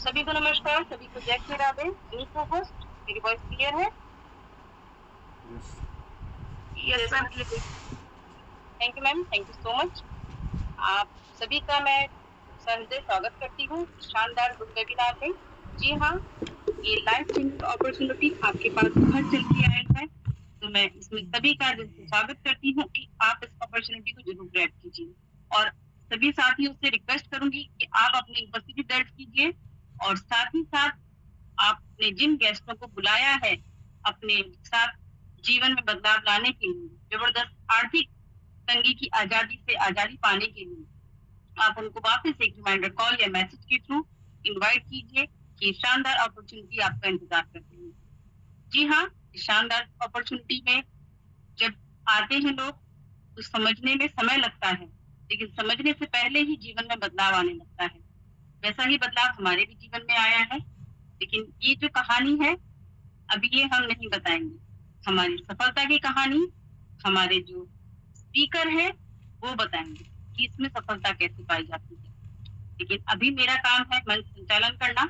सभी को नमस्कार, सभी को जय श्री राधे। होस्ट, मेरी वॉइस क्लियर है? Yes ma'am, thank you ma'am, thank you so much. आप सभी का मैं सहृदय स्वागत करती हूँ शानदार ग्रुप वेबिनार में। जी हाँ, ये लाइफ चेंजिंग अपॉर्चुनिटी आपके पास घर चल के आई है, तो मैं इसमें सभी का दिल से स्वागत करती हूँ कि आप इस अपॉर्चुनिटी को जरूर ग्रैब कीजिए। और सभी साथियों से रिक्वेस्ट करूंगी कि आप अपनी उपस्थिति दर्ज कीजिए और साथ ही साथ आपने जिन गेस्टों को बुलाया है अपने साथ जीवन में बदलाव लाने के लिए, जबरदस्त आर्थिक तंगी की आजादी से आजादी पाने के लिए, आप उनको वापस एक रिमाइंडर कॉल या मैसेज के थ्रू इनवाइट कीजिए कि शानदार अपॉर्चुनिटी आपका इंतजार कर रही है। जी हाँ, शानदार अपॉर्चुनिटी में जब आते हैं लोग तो समझने में समय लगता है, लेकिन समझने से पहले ही जीवन में बदलाव आने लगता है। वैसा ही बदलाव हमारे भी जीवन में आया है, लेकिन ये जो कहानी है अभी ये हम नहीं बताएंगे। हमारी सफलता की कहानी हमारे जो स्पीकर है वो बताएंगे कि इसमें सफलता कैसे पाई जाती है। लेकिन अभी मेरा काम है मंच संचालन करना,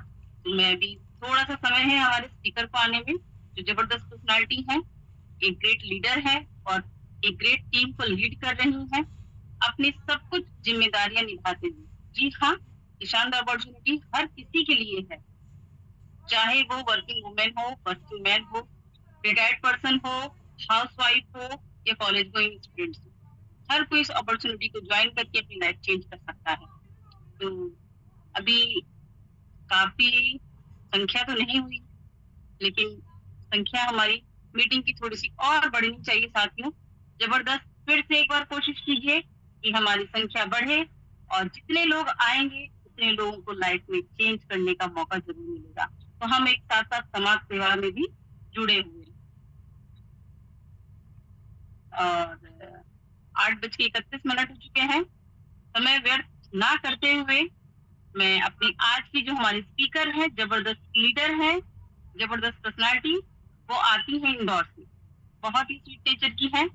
तो मैं अभी थोड़ा सा समय है हमारे स्पीकर को आने में, जो जबरदस्त पर्सनालिटी है, एक ग्रेट लीडर है और एक ग्रेट टीम को लीड कर रही है अपनी सब कुछ जिम्मेदारियां निभाते हुए। जी हाँ, शानदार अपॉर्चुनिटी हर किसी के लिए है, चाहे वो वर्किंग वुमेन हो, वर्किंग मैन हो, रिटायर्ड पर्सन हो, हाउसवाइफ हो या कॉलेज गोइंग स्टूडेंट्स हो। हर कोई इस अपॉर्चुनिटी को ज्वाइन करके अपनी लाइफ चेंज कर सकता है। तो अभी काफी संख्या तो नहीं हुई, लेकिन संख्या हमारी मीटिंग की थोड़ी सी और बढ़नी चाहिए साथियों। जबरदस्त फिर से एक बार कोशिश कीजिए कि हमारी संख्या बढ़े और जितने लोग आएंगे उतने लोगों को लाइफ में चेंज करने का मौका जरूर मिलेगा। तो हम एक साथ साथ समाज सेवा में भी जुड़े हुए हैं। और 8:31 हो चुके हैं। समय व्यर्थ ना करते हुए मैं अपनी आज की जो हमारी स्पीकर है, जबरदस्त लीडर है, जबरदस्त पर्सनालिटी, वो आती है इंदौर से। बहुत ही स्वीट नेचर की है।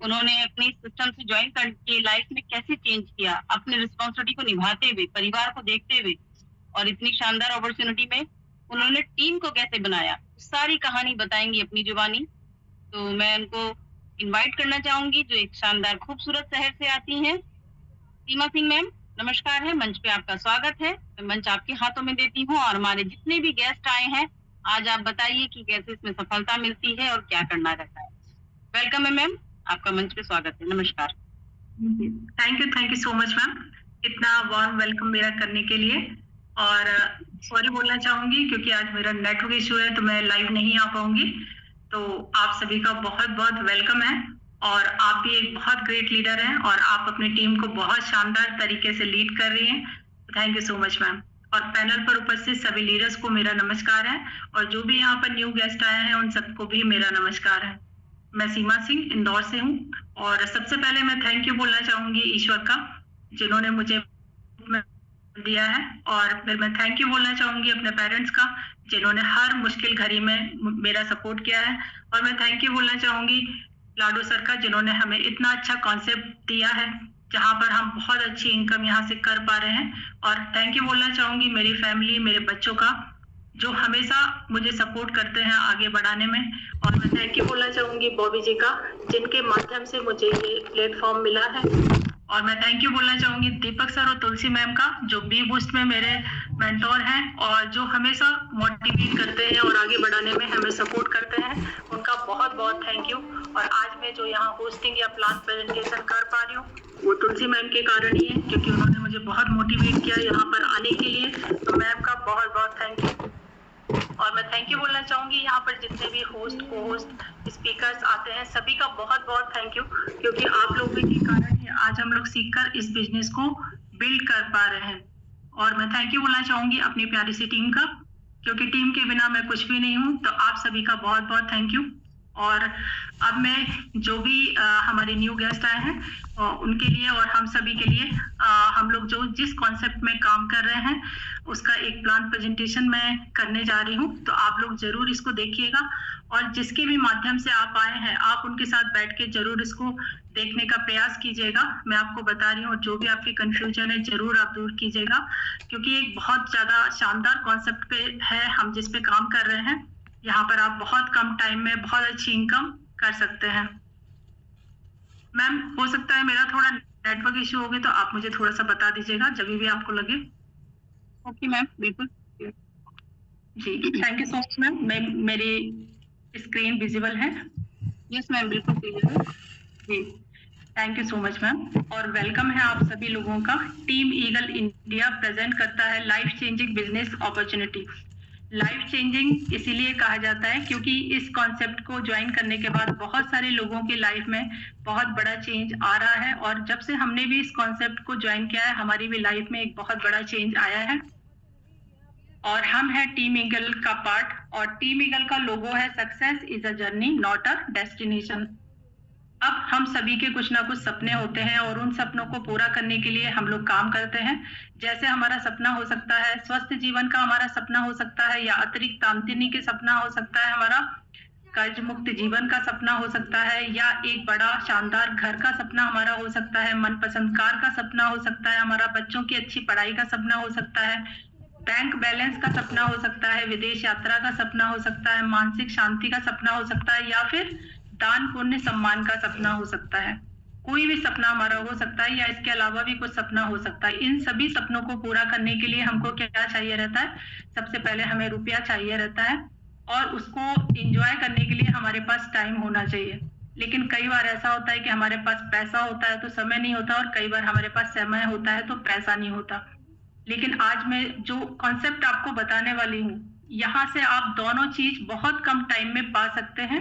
उन्होंने अपनी सिस्टम से ज्वाइन करके लाइफ में कैसे चेंज किया, अपने रिस्पॉन्सिबिलिटी को निभाते हुए, परिवार को देखते हुए, और इतनी शानदार अपॉर्चुनिटी में उन्होंने टीम को कैसे बनाया, सारी कहानी बताएंगी अपनी जुबानी। तो मैं उनको इनवाइट करना चाहूंगी, जो एक शानदार खूबसूरत शहर से आती हैं। सीमा सिंह मैम, नमस्कार है, मंच पे आपका स्वागत है। मैं मंच आपके हाथों में देती हूँ और हमारे जितने भी गेस्ट आए हैं, आज आप बताइए कि कैसे इसमें सफलता मिलती है और क्या करना रहता है। वेलकम है मैम, आपका मंच पे स्वागत है। नमस्कार। Thank you so much ma'am, इतना वार्म वेलकम मेरा करने के लिए। और सॉरी बोलना चाहूंगी क्योंकि आज मेरा नेटवर्क इशू है तो मैं लाइव नहीं आ पाऊंगी। तो आप सभी का बहुत बहुत वेलकम है और आप भी एक बहुत ग्रेट लीडर हैं और आप अपनी टीम को बहुत शानदार तरीके से लीड कर रही हैं। Thank you so much ma'am. और पैनल पर उपस्थित सभी लीडर्स को मेरा नमस्कार है और जो भी यहाँ पर न्यू गेस्ट आए हैं उन सबको भी मेरा नमस्कार है। मैं सीमा सिंह इंदौर से हूँ और सबसे पहले मैं थैंक यू बोलना चाहूंगी ईश्वर का, जिन्होंने मुझे दिया है। और फिर मैं थैंक यू बोलना चाहूंगी अपने पेरेंट्स का, जिन्होंने हर मुश्किल घड़ी में मेरा सपोर्ट किया है। और मैं थैंक यू बोलना चाहूंगी लाडो सर का, जिन्होंने हमें इतना अच्छा कॉन्सेप्ट दिया है जहाँ पर हम बहुत अच्छी इनकम यहाँ से कर पा रहे हैं। और थैंक यू बोलना चाहूंगी मेरी फैमिली, मेरे बच्चों का, जो हमेशा मुझे सपोर्ट करते हैं आगे बढ़ाने में। और मैं थैंक यू बोलना चाहूंगी बॉबी जी का, जिनके माध्यम से मुझे ये प्लेटफॉर्म मिला है। और मैं थैंक यू बोलना चाहूंगी दीपक सर और तुलसी मैम का, जो बी बूस्ट में मेरे मेंटोर हैं और जो हमेशा मोटिवेट करते हैं और आगे बढ़ाने में हमें सपोर्ट करते हैं। उनका बहुत बहुत थैंक यू। और आज मैं जो यहाँ होस्टिंग या प्लान प्रेजेंटेशन कर पा रही हूँ वो तुलसी मैम के कारण ही है, क्योंकि उन्होंने मुझे बहुत मोटिवेट किया यहाँ पर आने के लिए। तो मैम का बहुत बहुत थैंक यू। और मैं थैंक यू बोलना चाहूंगी यहाँ पर जितने भी होस्ट, को होस्ट, स्पीकर्स आते हैं, सभी का बहुत बहुत थैंक यू, क्योंकि आप लोगों के कारण ही आज हम लोग सीखकर इस बिजनेस को बिल्ड कर पा रहे हैं। और मैं थैंक यू बोलना चाहूंगी अपनी प्यारी सी टीम का, क्योंकि टीम के बिना मैं कुछ भी नहीं हूँ। तो आप सभी का बहुत बहुत थैंक यू। और अब मैं जो भी हमारे न्यू गेस्ट आए हैं उनके लिए और हम सभी के लिए हम लोग जो जिस कॉन्सेप्ट में काम कर रहे हैं उसका एक प्लान प्रेजेंटेशन मैं करने जा रही हूँ। तो आप लोग जरूर इसको देखिएगा और जिसके भी माध्यम से आप आए हैं आप उनके साथ बैठ के जरूर इसको देखने का प्रयास कीजिएगा। मैं आपको बता रही हूँ, जो भी आपकी कंफ्यूजन है जरूर आप दूर कीजिएगा, क्योंकि एक बहुत ज्यादा शानदार कॉन्सेप्ट पे है हम जिस पे काम कर रहे हैं। यहाँ पर आप बहुत कम टाइम में बहुत अच्छी इनकम कर सकते हैं। मैम, हो सकता है मेरा थोड़ा नेटवर्क इश्यू हो गया, तो आप मुझे थोड़ा सा बता दीजिएगा जब भी आपको लगे। ओके मैम, बिल्कुल जी, thank you so much ma'am. मेरी स्क्रीन विजिबल है? यस मैम, बिल्कुल क्लियर है जी, thank you so much ma'am. और वेलकम है आप सभी लोगों का। टीम ईगल इंडिया प्रेजेंट करता है life changing business opportunity. Life changing इसीलिए कहा जाता है क्योंकि इस कॉन्सेप्ट को ज्वाइन करने के बाद बहुत सारे लोगों की लाइफ में बहुत बड़ा चेंज आ रहा है, और जब से हमने भी इस कॉन्सेप्ट को ज्वाइन किया है हमारी भी लाइफ में एक बहुत बड़ा चेंज आया है। और हम है टीम ईगल का पार्ट, और टीम ईगल का लोगो है success is a journey not a destination. अब हम सभी के कुछ ना कुछ सपने होते हैं और उन सपनों को पूरा करने के लिए हम लोग काम करते हैं। जैसे हमारा सपना हो सकता है स्वस्थ जीवन का, हमारा सपना हो सकता है, या अतिरिक्त आमदनी के सपना हो सकता है, हमारा कर्ज मुक्त जीवन का सपना हो सकता है, या एक बड़ा शानदार घर का सपना हमारा हो सकता है, मनपसंद कार का सपना हो सकता है, हमारा बच्चों की अच्छी पढ़ाई का सपना हो सकता है, बैंक बैलेंस का सपना हो सकता है, विदेश यात्रा का सपना हो सकता है, मानसिक शांति का सपना हो सकता है, या फिर दान पुण्य सम्मान का सपना हो सकता है। कोई भी सपना हमारा हो सकता है, या इसके अलावा भी कुछ सपना हो सकता है। इन सभी सपनों को पूरा करने के लिए हमको क्या चाहिए रहता है? सबसे पहले हमें रुपया चाहिए रहता है, और उसको एंजॉय करने के लिए हमारे पास टाइम होना चाहिए। लेकिन कई बार ऐसा होता है कि हमारे पास पैसा होता है तो समय नहीं होता, और कई बार हमारे पास समय होता है तो पैसा नहीं होता। लेकिन आज मैं जो कॉन्सेप्ट आपको बताने वाली हूँ, यहाँ से आप दोनों चीज बहुत कम टाइम में पा सकते हैं।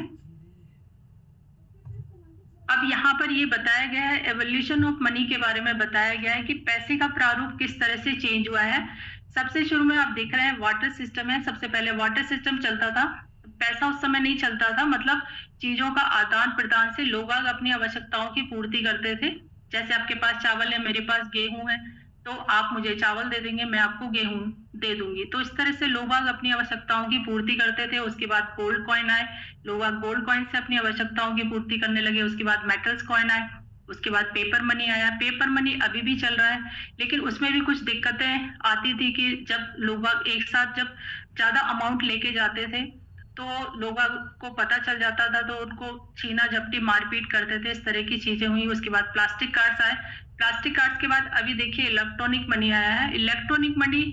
अब यहाँ पर ये बताया गया है, एवोल्यूशन ऑफ मनी के बारे में बताया गया है कि पैसे का प्रारूप किस तरह से चेंज हुआ है। सबसे शुरू में आप देख रहे हैं वाटर सिस्टम है। सबसे पहले वाटर सिस्टम चलता था, पैसा उस समय नहीं चलता था, मतलब चीजों का आदान प्रदान से लोग अपनी आवश्यकताओं की पूर्ति करते थे। जैसे आपके पास चावल है, मेरे पास गेहूं है, तो आप मुझे चावल दे देंगे, मैं आपको गेहूं दे दूंगी। तो इस तरह से लोग अपनी आवश्यकताओं की पूर्ति करते थे। उसके बाद गोल्ड कॉइन आए, लोग गोल्ड कॉइन से अपनी आवश्यकताओं की पूर्ति करने लगे। उसके बाद मेटल्स कॉइन आए, उसके बाद पेपर मनी आया। पेपर मनी अभी भी चल रहा है, लेकिन उसमें भी कुछ दिक्कतें आती थी कि जब लोग एक साथ जब ज्यादा अमाउंट लेके जाते थे तो लोगों को पता चल जाता था, तो उनको छीना झपटी मारपीट करते थे। इस तरह की चीजें हुई। उसके बाद प्लास्टिक कार्ड्स आए। प्लास्टिक कार्ड्स के बाद अभी देखिए इलेक्ट्रॉनिक मनी आया है। इलेक्ट्रॉनिक मनी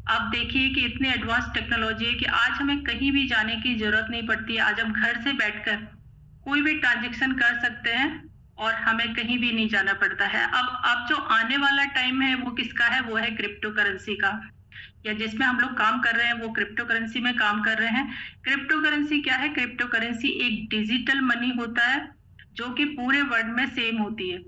आप देखिए कि इतनी एडवांस टेक्नोलॉजी है कि आज हमें कहीं भी जाने की जरूरत नहीं पड़ती है। आज हम घर से बैठकर कोई भी ट्रांजेक्शन कर सकते हैं और हमें कहीं भी नहीं जाना पड़ता है। अब जो आने वाला टाइम है वो किसका है? वो है क्रिप्टो करेंसी का, या जिसमें हम लोग काम कर रहे हैं वो क्रिप्टो करेंसी में काम कर रहे हैं। क्रिप्टो करेंसी क्या है? क्रिप्टो करेंसी एक डिजिटल मनी होता है जो कि पूरे वर्ल्ड में सेम होती है।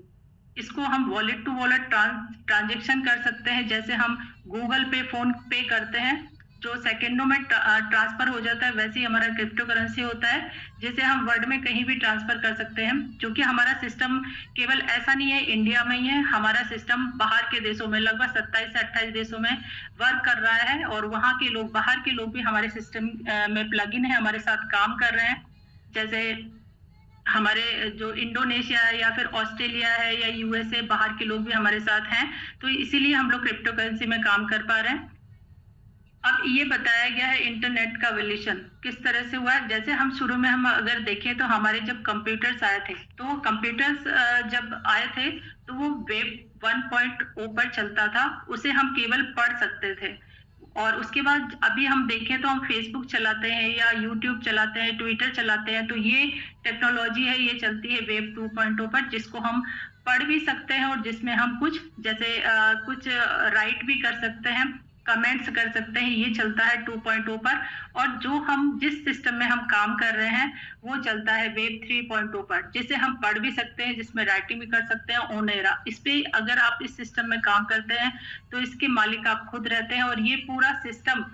इसको हम वॉलेट टू वॉलेट ट्रांजेक्शन कर सकते हैं। जैसे हम गूगल पे, फोन पे करते हैं, जो सेकंडों में ट्रांसफर हो जाता है, वैसे ही हमारा क्रिप्टो करेंसी होता है जिसे हम वर्ल्ड में कहीं भी ट्रांसफर कर सकते हैं। क्योंकि हमारा सिस्टम केवल ऐसा नहीं है इंडिया में ही है, हमारा सिस्टम बाहर के देशों में लगभग 27 से 28 देशों में वर्क कर रहा है, और वहाँ के लोग, बाहर के लोग भी हमारे सिस्टम में प्लग इन है, हमारे साथ काम कर रहे हैं। जैसे हमारे जो इंडोनेशिया है या फिर ऑस्ट्रेलिया है या यूएसए, बाहर के लोग भी हमारे साथ हैं। तो इसीलिए हम लोग क्रिप्टो करेंसी में काम कर पा रहे हैं। अब ये बताया गया है इंटरनेट का एवोल्यूशन किस तरह से हुआ है। जैसे हम शुरू में हम अगर देखें तो हमारे जब कंप्यूटर्स आए थे, तो कंप्यूटर्स जब आए थे तो वो वेब 1.0 पर चलता था, उसे हम केवल पढ़ सकते थे। और उसके बाद अभी हम देखें तो हम फेसबुक चलाते हैं या यूट्यूब चलाते हैं, ट्विटर चलाते हैं, तो ये टेक्नोलॉजी है, ये चलती है वेब 2.0 पर, जिसको हम पढ़ भी सकते हैं और जिसमें हम कुछ जैसे कुछ राइट भी कर सकते हैं, कमेंट्स कर सकते हैं। ये चलता है 2.0 पर। और जो हम जिस सिस्टम में हम काम कर रहे हैं वो चलता है वेब 3.0 पर, जिसे हम पढ़ भी सकते हैं, जिसमें राइटिंग भी कर सकते हैं, ओनेरा। इस पे अगर आप इस सिस्टम में काम करते हैं तो इसके मालिक आप खुद रहते हैं। और ये पूरा सिस्टम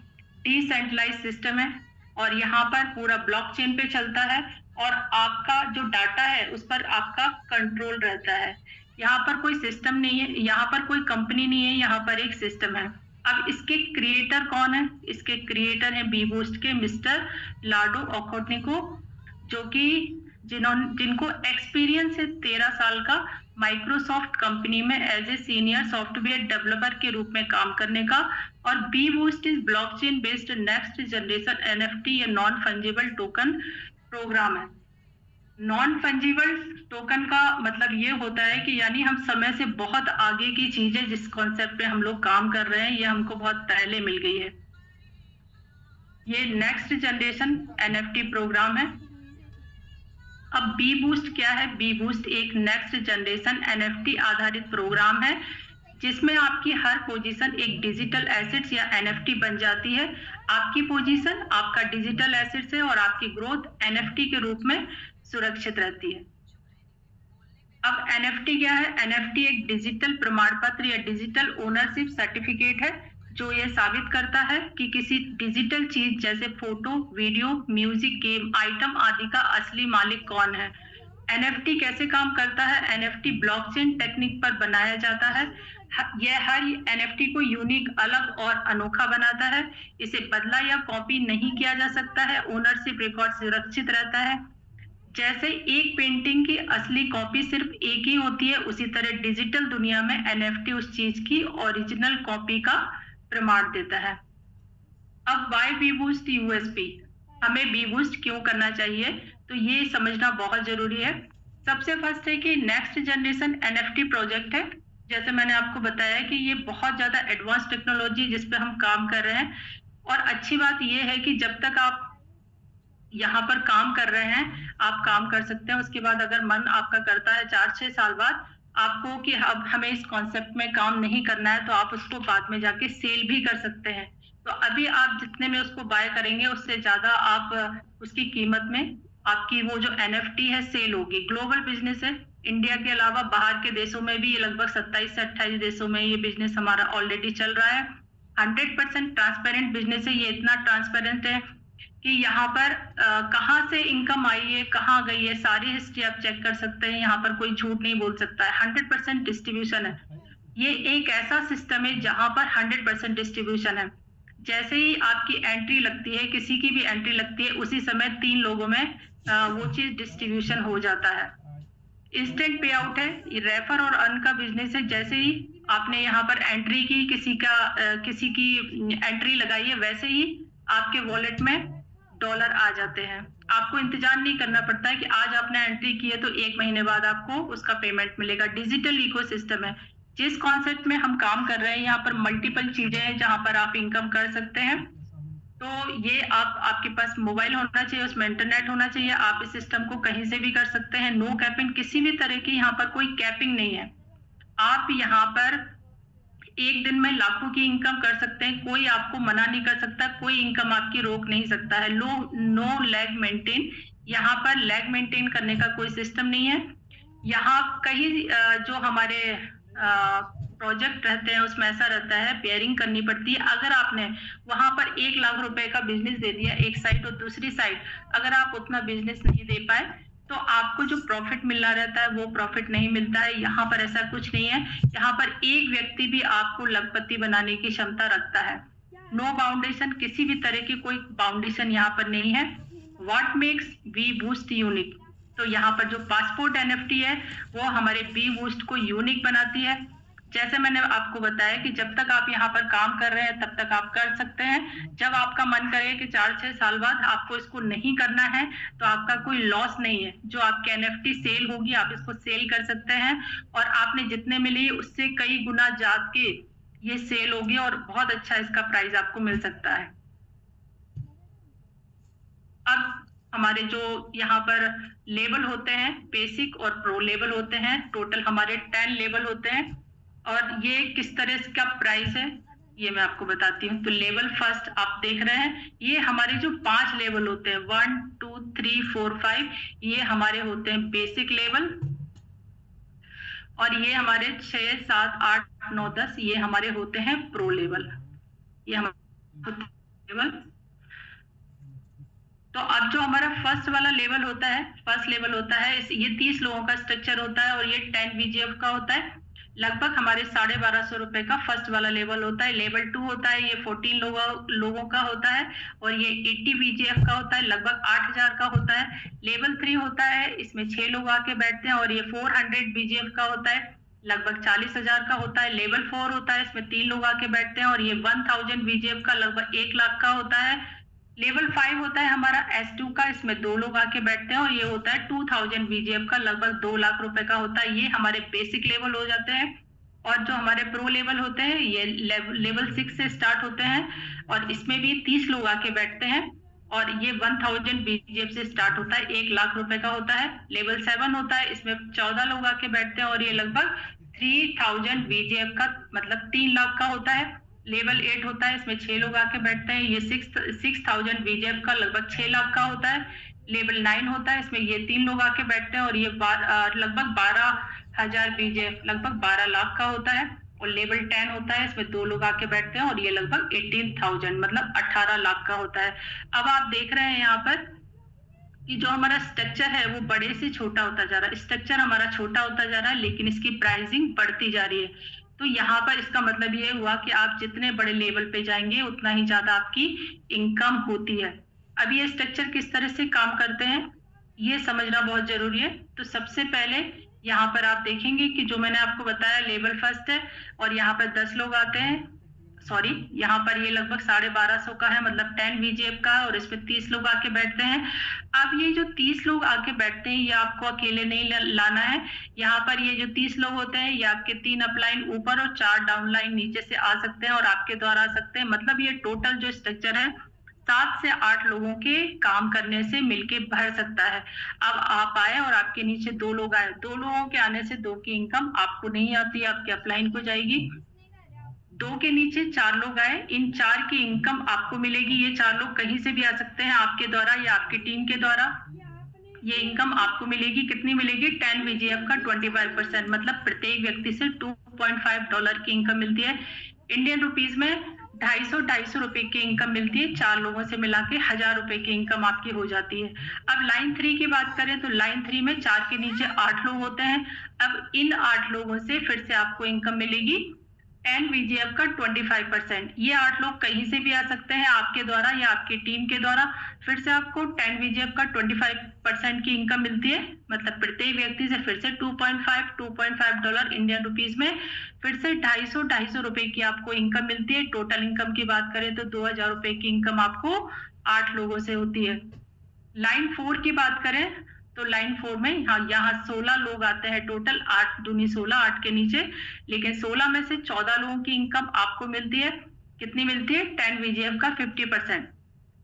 डिसेंट्रलाइज सिस्टम है, और यहाँ पर पूरा ब्लॉकचेन पे चलता है। और आपका जो डाटा है उस पर आपका कंट्रोल रहता है। यहाँ पर कोई सिस्टम नहीं है, यहाँ पर कोई कंपनी नहीं है, यहाँ पर एक सिस्टम है। अब इसके क्रिएटर कौन है? इसके क्रिएटर है बी बूस्ट के मिस्टर लाडो ओकोटनिको, जो कि जिनको एक्सपीरियंस है 13 साल का माइक्रोसॉफ्ट कंपनी में as a senior software developer के रूप में काम करने का। और B boost is blockchain based next generation NFT या नॉन फंजिबल टोकन प्रोग्राम है। नॉन फंजिबल टोकन का मतलब ये होता है कि यानी हम समय से बहुत आगे की चीजें, जिस कॉन्सेप्ट पे हम लोग काम कर रहे हैं, ये हमको बहुत पहले मिल गई है। ये नेक्स्ट जनरेशन एनएफटी प्रोग्राम है। अब बी बूस्ट क्या है? बी बूस्ट एक नेक्स्ट जनरेशन एनएफटी आधारित प्रोग्राम है जिसमें आपकी हर पोजीशन एक डिजिटल एसेट्स या एनएफटी बन जाती है। आपकी पोजीशन आपका डिजिटल एसेट्स है और आपकी ग्रोथ एनएफटी के रूप में सुरक्षित रहती है। अब एनएफटी क्या है? एनएफटी एक डिजिटल प्रमाण पत्र या डिजिटल ओनरशिप सर्टिफिकेट है जो ये साबित करता है कि किसी डिजिटल चीज जैसे photo, video, music, game, item आदि का असली मालिक कौन है। एनएफटी कैसे काम करता है? एनएफटी ब्लॉकचेन टेक्निक पर बनाया जाता है। यह हर एनएफटी को यूनिक, अलग और अनोखा बनाता है। इसे बदला या कॉपी नहीं किया जा सकता है। ओनरशिप रिकॉर्ड सुरक्षित रहता है। जैसे एक पेंटिंग की असली कॉपी सिर्फ एक ही होती है, उसी तरह डिजिटल दुनिया में एनएफटी उस चीज की ओरिजिनल कॉपी का प्रमाण देता है। अब वाई बी बूस्ट यूएसपी, हमें बी बूस्ट क्यों करना चाहिए, तो ये समझना बहुत जरूरी है। सबसे फर्स्ट है कि नेक्स्ट जनरेशन एनएफटी प्रोजेक्ट है। जैसे मैंने आपको बताया कि ये बहुत ज्यादा एडवांस टेक्नोलॉजी जिस पे हम काम कर रहे हैं। और अच्छी बात ये है कि जब तक आप यहाँ पर काम कर रहे हैं आप काम कर सकते हैं। उसके बाद अगर मन आपका करता है 4-6 साल बाद आपको कि अब हमें इस कॉन्सेप्ट में काम नहीं करना है, तो आप उसको बाद में जाके सेल भी कर सकते हैं। तो अभी आप जितने में उसको बाय करेंगे उससे ज्यादा आप उसकी कीमत में आपकी वो जो एनएफटी है सेल होगी। ग्लोबल बिजनेस है, इंडिया के अलावा बाहर के देशों में भी लगभग 27 से 28 देशों में ये बिजनेस हमारा ऑलरेडी चल रहा है। 100% ट्रांसपेरेंट बिजनेस है। ये इतना ट्रांसपेरेंट है कि यहाँ पर कहाँ से इनकम आई है, कहाँ गई है, सारी हिस्ट्री आप चेक कर सकते हैं। यहाँ पर कोई झूठ नहीं बोल सकता है। 100% डिस्ट्रीब्यूशन है। ये एक ऐसा सिस्टम है जहाँ पर 100% डिस्ट्रीब्यूशन है। जैसे ही आपकी एंट्री लगती है, किसी की भी एंट्री लगती है, उसी समय 3 लोगों में वो चीज डिस्ट्रीब्यूशन हो जाता है। इंस्टेंट पे आउट है। ये रेफर और अर्न का बिजनेस है। जैसे ही आपने यहाँ पर एंट्री की, किसी की एंट्री लगाई है, वैसे ही आपके वॉलेट में डॉलर आ जाते हैं। आपको इंतजार नहीं करना पड़ता है कि आज आपने एंट्री की है तो 1 महीने बाद आपको उसका पेमेंट मिलेगा। डिजिटल इकोसिस्टम है। जिस कॉन्सेप्ट में हम काम कर रहे हैं यहाँ पर मल्टीपल चीजें हैं जहां पर आप इनकम कर सकते हैं। तो ये आपके पास मोबाइल होना चाहिए, उसमें इंटरनेट होना चाहिए। आप इस सिस्टम को कहीं से भी कर सकते हैं। नो कैपिंग, किसी भी तरह की यहाँ पर कोई कैपिंग नहीं है। आप यहाँ पर एक दिन में लाखों की इनकम कर सकते हैं। कोई आपको मना नहीं कर सकता, कोई इनकम आपकी रोक नहीं सकता है। नो लैग मेंटेन, यहाँ पर लैग मेंटेन करने का कोई सिस्टम नहीं है। यहाँ कहीं जो हमारे प्रोजेक्ट रहते हैं उसमें ऐसा रहता है पेयरिंग करनी पड़ती है। अगर आपने वहां पर 1 लाख रुपए का बिजनेस दे दिया एक साइड, और दूसरी साइड अगर आप उतना बिजनेस नहीं दे पाए तो आपको जो प्रॉफिट मिलना रहता है वो प्रॉफिट नहीं मिलता है। यहाँ पर ऐसा कुछ नहीं है। यहाँ पर एक व्यक्ति भी आपको लखपति बनाने की क्षमता रखता है। नो बाउंडेशन, किसी भी तरह की कोई बाउंडेशन यहाँ पर नहीं है। What makes B boost unique, तो यहाँ पर जो पासपोर्ट एनएफटी है वो हमारे बी बूस्ट को यूनिक बनाती है। जैसे मैंने आपको बताया कि जब तक आप यहाँ पर काम कर रहे हैं तब तक आप कर सकते हैं। जब आपका मन करे कि 4-6 साल बाद आपको इसको नहीं करना है तो आपका कोई लॉस नहीं है। जो आपकी एनएफटी सेल होगी आप इसको सेल कर सकते हैं और आपने जितने में लिए उससे कई गुना जात के ये सेल होगी और बहुत अच्छा इसका प्राइस आपको मिल सकता है। अब हमारे जो यहाँ पर लेवल होते हैं, बेसिक और प्रो लेवल होते हैं। टोटल हमारे 10 लेवल होते हैं और ये किस तरह का प्राइस है ये मैं आपको बताती हूँ। तो लेवल फर्स्ट आप देख रहे हैं, ये हमारे जो 5 लेवल होते हैं 1, 2, 3, 4, 5, ये हमारे होते हैं बेसिक लेवल। और ये हमारे 6, 7, 8, 9, 10 ये हमारे होते हैं प्रो लेवल। ये हमारे लेवल। तो अब जो हमारा फर्स्ट वाला लेवल होता है, फर्स्ट लेवल होता है ये 30 लोगों का स्ट्रक्चर होता है और ये 10 VGF का होता है। लगभग हमारे 1250 रुपए का फर्स्ट वाला लेवल होता है। लेवल 2 होता है, ये 14 लोगों का होता है और ये 80 VGF का होता है, लगभग 8000 का होता है। लेवल 3 होता है, इसमें 6 लोग आके बैठते हैं और ये 400 VGF का होता है, लगभग 40,000 का होता है। लेवल 4 होता है, इसमें 3 लोग आके बैठते हैं और ये 1000 VGF का, लगभग 1 लाख का होता है। लेवल 5 होता है हमारा S2 का, इसमें 2 लोग आके बैठते हैं और ये होता है 2000 VGF का, लगभग 2 लाख रुपए का होता है। ये हमारे बेसिक लेवल हो जाते हैं। और जो हमारे प्रो लेवल होते हैं ये लेवल 6 से स्टार्ट होते हैं और इसमें भी 30 लोग आके बैठते हैं और ये 1000 VGF से स्टार्ट होता है, 1 लाख रुपए का होता है। लेवल 7 होता है, इसमें 14 लोग आके बैठते हैं और ये लगभग 3000 VGF का, मतलब 3 लाख का होता है। लेवल 8 होता है, इसमें 6 लोग आके बैठते हैं, ये 6000 VGF का, लगभग 6 लाख का होता है। लेवल 9 होता है, इसमें ये 3 लोग आके बैठते हैं और ये लगभग 12,000 VGF, लगभग 12 लाख का होता है। और लेवल 10 होता है, इसमें 2 लोग आके बैठते हैं और ये लगभग 18,000, मतलब 18 लाख का होता है। अब आप देख रहे हैं यहाँ पर कि जो हमारा स्ट्रक्चर है वो बड़े से छोटा होता जा रहा है। स्ट्रक्चर हमारा छोटा होता जा रहा है लेकिन इसकी प्राइसिंग बढ़ती जा रही है। तो यहाँ पर इसका मतलब ये हुआ कि आप जितने बड़े लेवल पे जाएंगे उतना ही ज्यादा आपकी इनकम होती है। अब ये स्ट्रक्चर किस तरह से काम करते हैं ये समझना बहुत जरूरी है। तो सबसे पहले यहाँ पर आप देखेंगे कि जो मैंने आपको बताया लेवल फर्स्ट है और यहाँ पर 10 लोग आते हैं, सॉरी यहाँ पर ये लगभग 1250 का है, मतलब 10 VGF का है और इसमें 30 लोग आके बैठते हैं। अब ये जो 30 लोग आके बैठते हैं ये आपको अकेले नहीं लाना है। यहाँ पर ये जो 30 लोग होते हैं ये आपके 3 अपलाइन ऊपर और 4 डाउनलाइन नीचे से आ सकते हैं और आपके द्वारा आ सकते हैं। मतलब ये टोटल जो स्ट्रक्चर है 7 से 8 लोगों के काम करने से मिलके भर सकता है। अब आप आए और आपके नीचे 2 लोग आए, 2 लोगों के आने से 2 की इनकम आपको नहीं आती, आपके अपलाइन को जाएगी। 2 के नीचे 4 लोग आए, इन 4 की इनकम आपको मिलेगी। ये 4 लोग कहीं से भी आ सकते हैं, आपके द्वारा या आपकी टीम के द्वारा। ये इनकम आपको मिलेगी, कितनी मिलेगी? 10 VGF का 25%, मतलब प्रत्येक व्यक्ति से $2.5 की इनकम मिलती है। इंडियन रुपीज में 250 रुपए की इनकम मिलती है। 4 लोगों से मिला के 1000 रुपए की इनकम आपकी हो जाती है। अब लाइन 3 की बात करें तो लाइन 3 में 4 के नीचे 8 लोग होते हैं। अब इन 8 लोगों से फिर से आपको इनकम मिलेगी 10 VGF का 25%। ये 8 लोग कहीं से भी आ सकते हैं, आपके द्वारा या आपकी टीम के द्वारा। फिर से आपको 10 VGF का 25% की इनकम मिलती है, मतलब प्रत्येक व्यक्ति से फिर से $2.5 इंडियन रुपीज में फिर से 250 रुपए की आपको इनकम मिलती है। टोटल इनकम की बात करें तो 2000 रुपए की इनकम आपको 8 लोगों से होती है। लाइन 4 की बात करें तो लाइन 4 में यहाँ 16 लोग आते हैं टोटल, 8 दूनी 16, 8 के नीचे, लेकिन 16 में से 14 लोगों की इनकम आपको मिलती है। कितनी मिलती है? 10 VGF का 50%,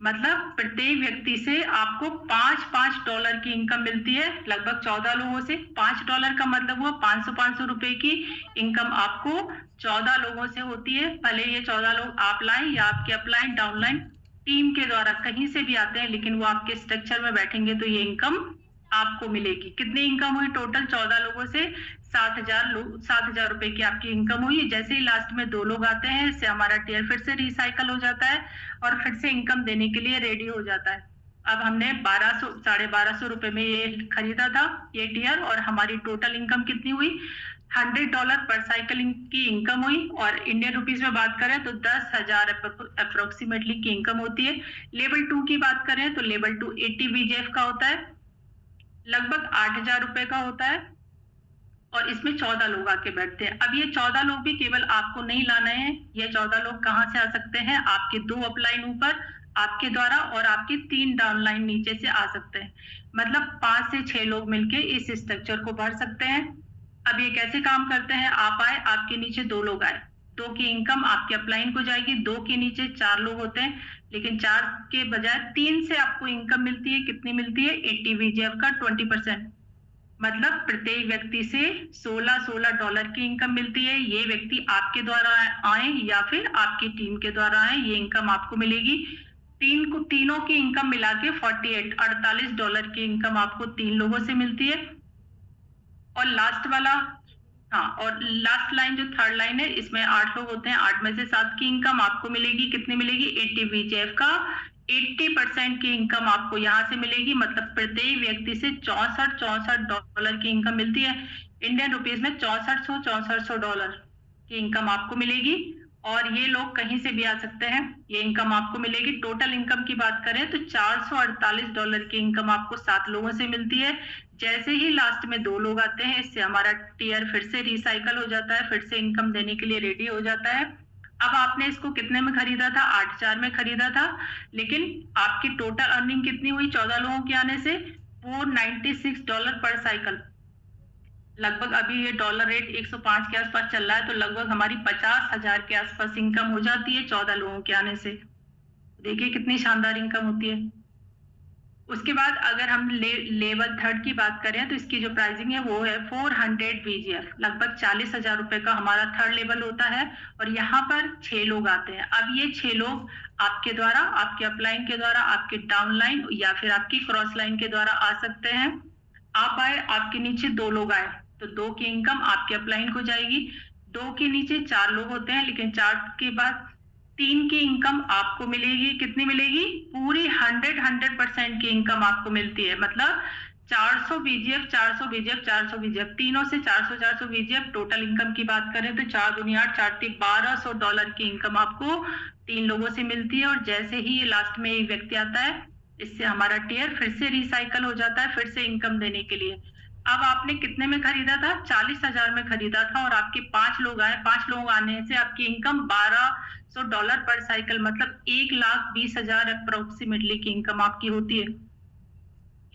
मतलब प्रत्येक व्यक्ति से आपको $5 की इनकम मिलती है। लगभग 14 लोगों से $5 का मतलब हुआ 500 रुपए की इनकम आपको 14 लोगों से होती है। भले ये 14 लोग आप लाइन या आपके अपलाइन डाउनलाइन टीम के द्वारा कहीं से भी आते हैं, लेकिन वो आपके स्ट्रक्चर में बैठेंगे तो ये इनकम आपको मिलेगी। कितनी इनकम हुई टोटल? 14 लोगों से 7,000 रुपए की आपकी इनकम हुई। जैसे ही लास्ट में 2 लोग आते हैं इससे हमारा टियर फिर से रिसाइकल हो जाता है और फिर से इनकम देने के लिए रेडी हो जाता है। अब हमने 1250 रुपए में ये खरीदा था ये टियर, और हमारी टोटल इनकम कितनी हुई? $100 पर साइकिल की इनकम हुई। और इंडियन रुपीज में बात करें तो 10,000 अप्रोक्सीमेटली की इनकम होती है। लेवल 2 की बात करें तो लेवल 2 80 VGF का होता है, लगभग 8,000 रुपए का होता है और इसमें 14 लोग आके बैठते हैं। अब ये 14 लोग भी केवल आपको नहीं लाना है, ये 14 लोग कहाँ से आ सकते हैं? आपके 2 अपलाइन ऊपर आपके द्वारा और आपके 3 डाउनलाइन नीचे से आ सकते हैं। मतलब 5 से 6 लोग मिलके इस स्ट्रक्चर को भर सकते हैं। अब ये कैसे काम करते हैं? आप आए, आपके नीचे 2 लोग आए, 2 की इनकम आपके अपलाइन को जाएगी। 2 के नीचे 4 लोग होते हैं, लेकिन 4 के बजाय 3 से आपको इनकम मिलती है। कितनी मिलती है? 80 VGF का 20%, मतलब प्रत्येक व्यक्ति से $16 की इनकम मिलती है। ये व्यक्ति आपके द्वारा आए या फिर आपकी टीम के द्वारा आए, ये इनकम आपको मिलेगी। तीनों की इनकम मिला के $48 की इनकम आपको 3 लोगों से मिलती है। और लास्ट वाला, और लास्ट लाइन जो थर्ड लाइन है इसमें 8 लोग होते हैं, 8 में से 7 की इनकम आपको मिलेगी। कितनी मिलेगी? 80 VGF का 80% की इनकम आपको यहाँ से मिलेगी, मतलब प्रत्येक व्यक्ति से 64 डॉलर की इनकम मिलती है। इंडियन रुपीज में 6400 डॉलर की इनकम आपको मिलेगी, और ये लोग कहीं से भी आ सकते हैं, ये इनकम आपको मिलेगी। टोटल इनकम की बात करें तो 448 डॉलर की इनकम आपको 7 लोगों से मिलती है। जैसे ही लास्ट में 2 लोग आते हैं, इससे हमारा टीयर फिर से रिसाइकल हो जाता है, फिर से इनकम देने के लिए रेडी हो जाता है। अब आपने इसको कितने में खरीदा था? 8,000 में खरीदा था, लेकिन आपकी टोटल अर्निंग कितनी हुई 14 लोगों के आने से? $496 पर साइकिल। लगभग अभी ये डॉलर रेट 105 के आसपास चल रहा है, तो लगभग हमारी 50,000 के आसपास इनकम हो जाती है 14 लोगों के आने से। देखिए कितनी शानदार इनकम होती है। उसके बाद अगर हम लेवल 3 की बात करें तो इसकी जो प्राइसिंग है वो है 400 VGF, लगभग 40,000 रुपए का हमारा 3rd लेवल होता है। और यहाँ पर 6 लोग आते हैं। अब ये 6 लोग आपके द्वारा, आपके अपलाइन के द्वारा, आपके डाउनलाइन या फिर आपकी क्रॉस लाइन के द्वारा आ सकते हैं। आप आए, आपके नीचे 2 लोग आए तो 2 की इनकम आपके अपलाइन को जाएगी। 2 के नीचे 4 लोग होते हैं, लेकिन 4 के बाद 3 की इनकम आपको मिलेगी। कितनी मिलेगी? पूरी 100% की इनकम आपको मिलती है, मतलब 400 BGF, 400 BGF, 400 BGF, तीनों से 400 BGF। टोटल इनकम की बात करें तो 4 दूनी 8, 4 3 1200 डॉलर की इनकम आपको 3 लोगों से मिलती है। और जैसे ही लास्ट में एक व्यक्ति आता है, इससे हमारा टीयर फिर से रिसाइकल हो जाता है, फिर से इनकम देने के लिए। अब आपने कितने में खरीदा था? 40,000 में खरीदा था, और आपके 5 लोग आए। 5 लोग आने से आपकी इनकम $1,200 पर साइकिल, मतलब 1,20,000 अप्रोक्सीमेटली की इनकम आपकी होती है।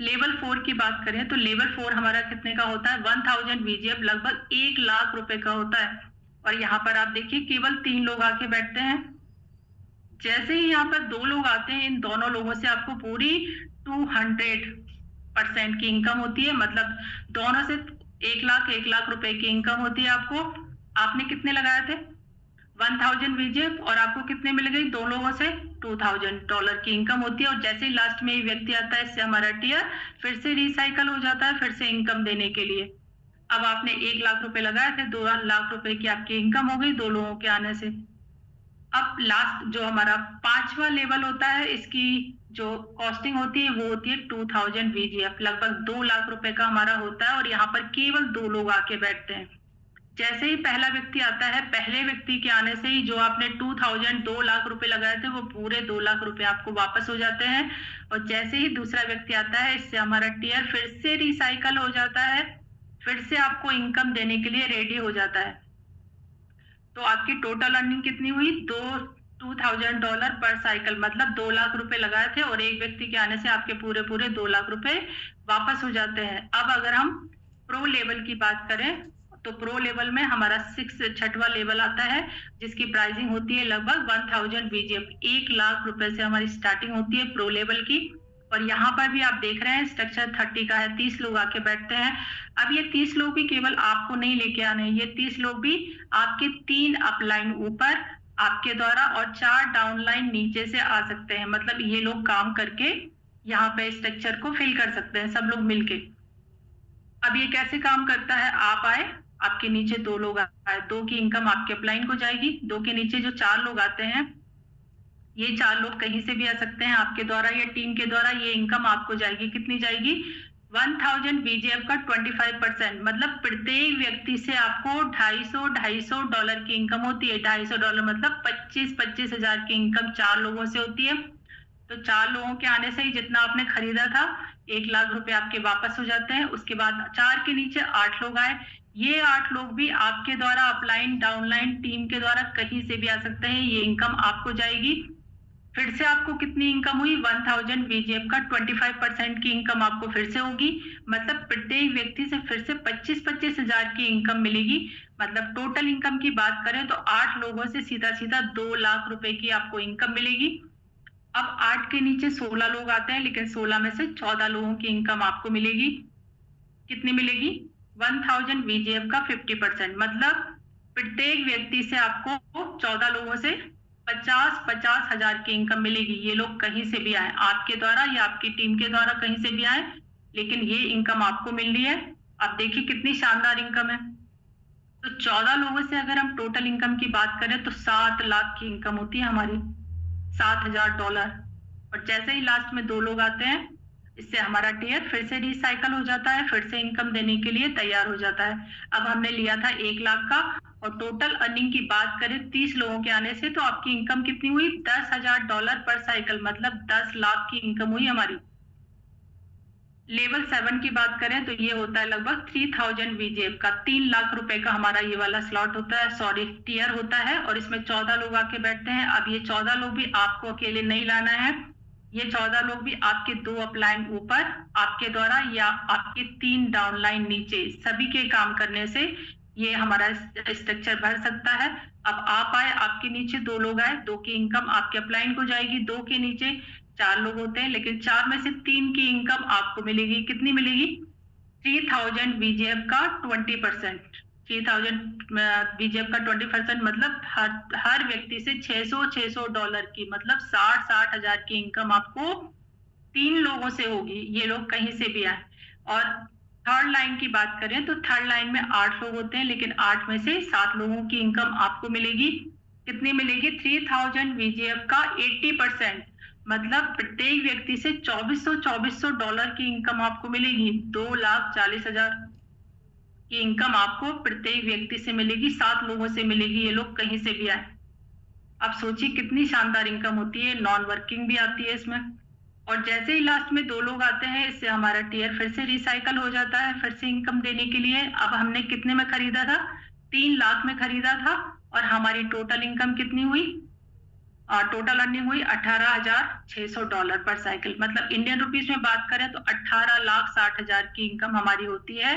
लेवल 4 की बात करें तो लेवल 4 हमारा कितने का होता है? 1000 VGF, लगभग 1 लाख रुपए का होता है। और यहाँ पर आप देखिए केवल 3 लोग आके बैठते हैं। जैसे ही यहाँ पर 2 लोग आते हैं, इन दोनों लोगों से आपको पूरी 200% की इनकम होती है, मतलब दोनों से 1 लाख रुपए की इनकम होती है आपको। आपने कितने लगाए थे? 1000 VGF, और आपको कितने मिल गई? 2 लोगों से $2,000 की इनकम होती है। और जैसे ही लास्ट में व्यक्ति आता है, इससे हमारा टीयर फिर से रिसाइकल हो जाता है, फिर से इनकम देने के लिए। अब आपने 1 लाख रुपए लगाए थे, 2 लाख रुपए की आपकी इनकम हो गई 2 लोगों के आने से। अब लास्ट जो हमारा 5वां लेवल होता है, इसकी जो कॉस्टिंग होती है वो होती है 2000 VGF, लगभग 2 लाख रुपए का हमारा होता है। और यहाँ पर केवल 2 लोग आके बैठते हैं। जैसे ही पहला व्यक्ति आता है, पहले व्यक्ति के आने से ही जो आपने 2 लाख रुपए लगाए थे, वो पूरे 2 लाख रुपए आपको वापस हो जाते हैं। और जैसे ही दूसरा व्यक्ति आता है, इससे हमारा टीयर फिर से रिसाइकल हो जाता है, फिर से आपको इनकम देने के लिए रेडी हो जाता है। तो आपकी टोटल अर्निंग कितनी हुई? $2,000 पर साइकिल, मतलब 2 लाख रुपए लगाए थे, और एक व्यक्ति के आने से आपके पूरे 2 लाख रुपए वापस हो जाते हैं। अब अगर हम प्रो लेवल की बात करें तो प्रो लेवल में हमारा 6वां लेवल आता है, जिसकी प्राइसिंग होती है लगभग 1000 VGF, 1 लाख रुपए से हमारी स्टार्टिंग होती है प्रो लेवल की। और यहाँ पर भी आप देख रहे हैं स्ट्रक्चर 30 का है, 30 लोग आके बैठते हैं। अब ये 30 लोग भी केवल आपको नहीं लेके आने, ये 30 लोग भी आपके 3 अपलाइन ऊपर आपके द्वारा और 4 डाउनलाइन नीचे से आ सकते हैं, मतलब ये लोग काम करके यहाँ पे स्ट्रक्चर को फिल कर सकते हैं सब लोग मिलके। अब ये कैसे काम करता है? आप आए, आपके नीचे 2 लोग आए, 2 की इनकम आपके अपलाइन को जाएगी। 2 के नीचे जो 4 लोग आते हैं, ये 4 लोग कहीं से भी आ सकते हैं आपके द्वारा या टीम के द्वारा। ये इनकम आपको जाएगी, कितनी जाएगी? 1000 VGF का 25%, मतलब प्रत्येक व्यक्ति से आपको $250 की इनकम होती है। $250 मतलब 25,000 की इनकम 4 लोगों से होती है। तो 4 लोगों के आने से ही जितना आपने खरीदा था 1 लाख रुपए आपके वापस हो जाते हैं। उसके बाद 4 के नीचे 8 लोग आए, ये 8 लोग भी आपके द्वारा अपलाइन डाउनलाइन टीम के द्वारा कहीं से भी आ सकते हैं, ये इनकम आपको जाएगी। फिर से आपको कितनी इनकम हुई? 1000 VGF का 25% की इनकम आपको फिर से होगी, मतलब प्रत्येक व्यक्ति से फिर से 25,000 की इनकम मिलेगी। मतलब टोटल इनकम की बात करें तो 8 लोगों से सीधा सीधा 2 लाख रुपए की आपको इनकम मिलेगी। अब 8 के नीचे 16 लोग आते हैं, लेकिन 16 में से 14 लोगों की इनकम आपको मिलेगी। कितनी मिलेगी? 1000 VGF का 50%, मतलब प्रत्येक व्यक्ति से आपको 14 लोगों से 50 हजार की इनकम मिलेगी। ये लोग कहीं से भी आए, आपके द्वारा या आपकी टीम के द्वारा कहीं से भी आए, लेकिन ये इनकम आपको मिल रही है। आप देखिए कितनी शानदार इनकम है। तो 14 लोगों से अगर हम टोटल इनकम की बात करें तो 7 लाख की इनकम होती है हमारी, $7,000। और जैसे ही लास्ट में 2 लोग आते हैं, इससे हमारा टियर फिर से रिसाइकल हो जाता है, फिर से इनकम देने के लिए तैयार हो जाता है। अब हमने लिया था 1 लाख का, और टोटल अर्निंग की बात करें 30 लोगों के आने से, तो आपकी इनकम कितनी हुई? $10,000 पर साइकिल, मतलब 10 लाख की इनकम हुई हमारी। लेवल 7 की बात करें तो ये होता है लगभग 3000 VGF का, 3 लाख रुपए का हमारा ये वाला स्लॉट होता है, सॉरी टियर होता है, और इसमें 14 लोग आके बैठते हैं। अब ये 14 लोग भी आपको अकेले नहीं लाना है, ये 14 लोग भी आपके 2 अपलाइन ऊपर आपके द्वारा या आपके 3 डाउनलाइन नीचे, सभी के काम करने से ये हमारा स्ट्रक्चर बढ़ सकता है। अब आप आए, आपके नीचे 2 लोग आए, 2 की इनकम आपके अपलाइन को जाएगी, 2 के नीचे 4 लोग होते हैं, लेकिन 4 में से 3 की इनकम आपको मिलेगी। कितनी मिलेगी? 3000 VGF का 20%। 3000 VGF का 20% मतलब हर व्यक्ति से $600 की, मतलब 60 हजार की इनकम आपको 3 लोगों से होगी, ये लोग कहीं से भी आए। और थर्ड लाइन की बात करें तो थर्ड लाइन में 8 लोग होते हैं, लेकिन 8 में से 7 लोगों की इनकम आपको मिलेगी। कितनी मिलेगी? 3000 VGF का 80%, मतलब प्रत्येक व्यक्ति से $2400 की इनकम आपको मिलेगी। 2,40,000 की इनकम आपको प्रत्येक व्यक्ति से मिलेगी, 7 लोगों से मिलेगी, ये लोग कहीं से भी आए। अब सोचिए कितनी शानदार इनकम होती है, नॉन वर्किंग भी आती है इसमें। और जैसे ही लास्ट में 2 लोग आते हैं, इससे हमारा टियर फिर से रिसाइकल हो जाता है, फिर से इनकम देने के लिए। अब हमने कितने में खरीदा था? 3 लाख में खरीदा था, और हमारी टोटल इनकम कितनी हुई? टोटल अर्निंग हुई $18,600 पर साइकिल, मतलब इंडियन रुपीस में बात करें तो 18,60,000 की इनकम हमारी होती है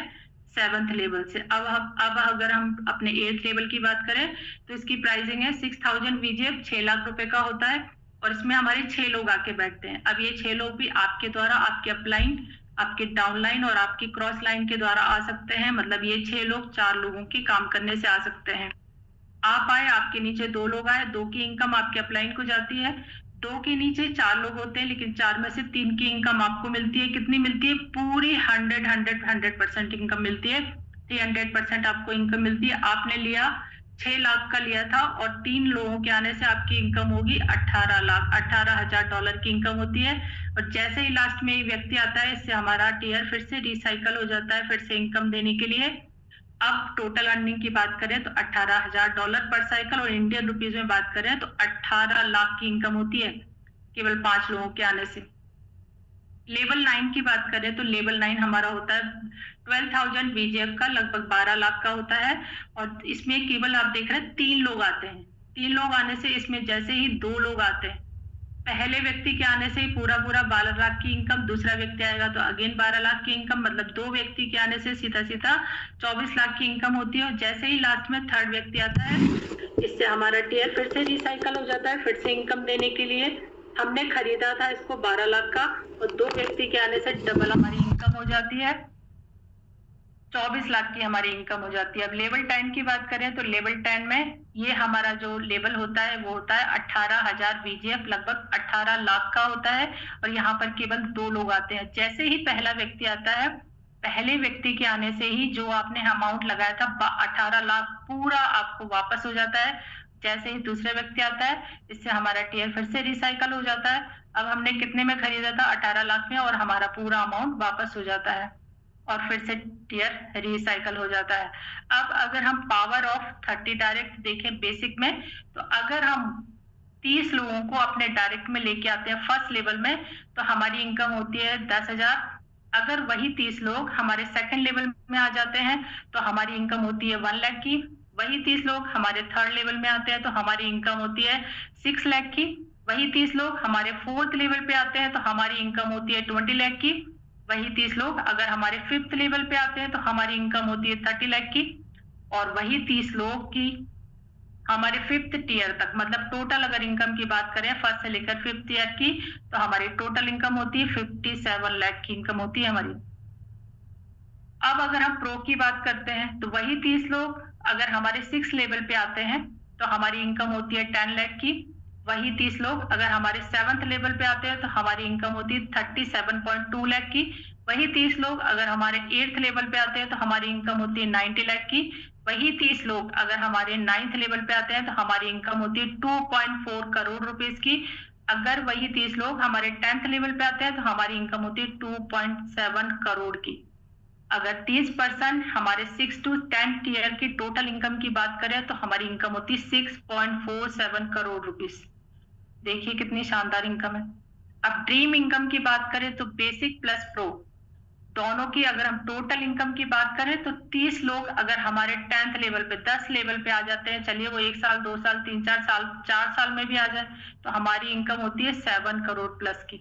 7th लेवल से। अब अगर हम अपने 8th लेवल की बात करें तो इसकी प्राइसिंग है 6000 VGF, 6 लाख रुपए का होता है, और इसमें हमारे 6 लोग आके बैठते हैं। अब ये 6 लोग भी आपके द्वारा, आपके अपलाइन, आपके डाउनलाइन और आपकी क्रॉस लाइन के द्वारा आ सकते हैं, मतलब ये 6 लोग 4 लोगों की काम करने से आ सकते हैं। आप आए, आपके नीचे 2 लोग आए, 2 की इनकम आपके अपलाइन को जाती है, 2 के नीचे 4 लोग होते हैं, लेकिन 4 में से 3 की इनकम आपको मिलती है। कितनी मिलती है? पूरी 100% इनकम मिलती है, 300% आपको इनकम मिलती है। आपने लिया 6 लाख का लिया था, और 3 लोगों के आने से आपकी इनकम होगी 18,00,000 डॉलर की इनकम होती है। और जैसे ही लास्ट में व्यक्ति आता है, इससे हमारा टियर फिर से रिसाइकल हो जाता है, फिर से इनकम देने के लिए। अब टोटल अर्निंग की बात करें तो $18,000 पर साइकिल, और इंडियन रुपीज में बात करें तो 18 लाख की इनकम होती है केवल 5 लोगों के आने से। लेवल 9 की बात करें तो लेवल 9 हमारा होता है 12,000 VGF का, लगभग 12 लाख का होता है, और इसमें केवल आप देख रहे हैं 3 लोग आते हैं। 3 लोग आने से इसमें जैसे ही 2 लोग आते हैं, पहले व्यक्ति के आने से ही पूरा 12 लाख की इनकम, दूसरा व्यक्ति आएगा तो अगेन 12 लाख की इनकम, मतलब 2 व्यक्ति के आने से सीधा 24 लाख की इनकम होती है। और जैसे ही लास्ट में थर्ड व्यक्ति आता है, इससे हमारा टियर फिर से रिसाइकल हो जाता है, फिर से इनकम देने के लिए। हमने खरीदा था इसको 12 लाख का, और 2 व्यक्ति के आने से डबल हमारी इनकम हो जाती है, 24 लाख की हमारी इनकम हो जाती है। अब लेवल 10 की बात करें तो लेवल 10 में ये हमारा जो लेवल होता है वो होता है 18,000 VGF, लगभग 18 लाख का होता है, और यहाँ पर केवल 2 लोग आते हैं। जैसे ही पहला व्यक्ति आता है, पहले व्यक्ति के आने से ही जो आपने अमाउंट लगाया था 18 लाख पूरा आपको वापस हो जाता है। जैसे ही दूसरा व्यक्ति आता है, इससे हमारा टियर फिर से रिसाइकल हो जाता है। अब हमने कितने में खरीदा था? 18 लाख में, और हमारा पूरा अमाउंट वापस हो जाता है, और फिर से टियर रिसाइकल हो जाता है। अब अगर हम पावर ऑफ 30 डायरेक्ट देखें बेसिक में, तो अगर हम 30 लोगों को अपने डायरेक्ट में लेके आते हैं फर्स्ट लेवल में, तो हमारी इनकम होती है 10,000। अगर वही 30 लोग हमारे सेकंड लेवल में आ जाते हैं तो हमारी इनकम होती है 1 लाख की। वही 30 लोग हमारे थर्ड लेवल में आते हैं तो हमारी इनकम होती है 6 लाख की। वही 30 लोग हमारे फोर्थ लेवल पे आते हैं तो हमारी इनकम होती है 20 लाख की। वही 30 लोग अगर हमारे फिफ्थ लेवल पे आते हैं तो हमारी इनकम होती है 30 लाख की। और वही 30 लोग की हमारे फिफ्थ टीयर तक, मतलब टोटल अगर इनकम की बात करें फर्स्ट से लेकर फिफ्थ ईयर की, तो हमारी टोटल इनकम होती है 57 लाख की इनकम होती है हमारी। अब अगर हम प्रो की बात करते हैं तो वही 30 लोग अगर हमारे 6 लेवल पे आते हैं तो हमारी इनकम होती है 10 लाख की। वही 30 लोग अगर हमारे 7th लेवल पे आते हैं तो हमारी इनकम होती है 37.2 लाख की। वही 30 लोग अगर हमारे 8th लेवल पे आते हैं तो हमारी इनकम होती है 90 लाख की। वही 30 लोग अगर हमारे 9th लेवल पे आते हैं तो हमारी इनकम होती है 2.4 करोड़ रुपीस की। अगर वही 30 लोग हमारे 10th लेवल पे आते हैं तो हमारी इनकम होती है 2.7 करोड़ की। अगर 30% हमारे 6 to 10 ईयर की टोटल इनकम की बात करें तो हमारी इनकम होती है 6.47 करोड़ रुपीस। देखिए कितनी शानदार इनकम है। अब ड्रीम इनकम की बात करें तो बेसिक प्लस प्रो दोनों की अगर हम टोटल इनकम की बात करें तो 30 लोग अगर हमारे 10th लेवल पे 10 लेवल पे आ जाते हैं, चलिए वो 1 साल 2 साल 3 4 साल 4 साल में भी आ जाए तो हमारी इनकम होती है 7 करोड़ प्लस की।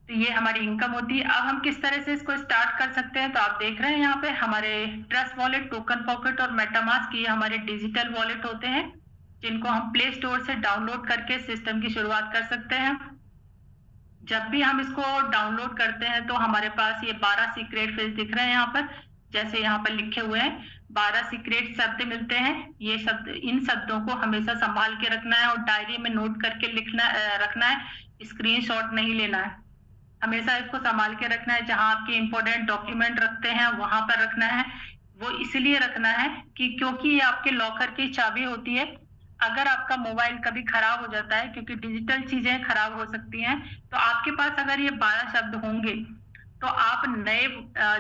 तो ये हमारी इनकम होती है। अब हम किस तरह से इसको स्टार्ट कर सकते हैं, तो आप देख रहे हैं यहाँ पे हमारे ट्रस्ट वॉलेट, टोकन पॉकेट और मेटामास्क ये हमारे डिजिटल वॉलेट होते हैं जिनको हम प्ले स्टोर से डाउनलोड करके सिस्टम की शुरुआत कर सकते हैं। जब भी हम इसको डाउनलोड करते हैं तो हमारे पास ये 12 सीक्रेट फेज दिख रहे हैं यहाँ पर, जैसे यहाँ पर लिखे हुए हैं 12 सीक्रेट शब्द मिलते हैं। ये शब्द, इन शब्दों को हमेशा संभाल के रखना है और डायरी में नोट करके रखना है, स्क्रीनशॉट नहीं लेना है। हमेशा इसको संभाल के रखना है, जहां आपके इंपॉर्टेंट डॉक्यूमेंट रखते हैं वहां पर रखना है। वो इसलिए रखना है कि क्योंकि ये आपके लॉकर की चाबी होती है। अगर आपका मोबाइल कभी खराब हो जाता है, क्योंकि डिजिटल चीजें खराब हो सकती हैं, तो आपके पास अगर ये 12 शब्द होंगे तो आप नए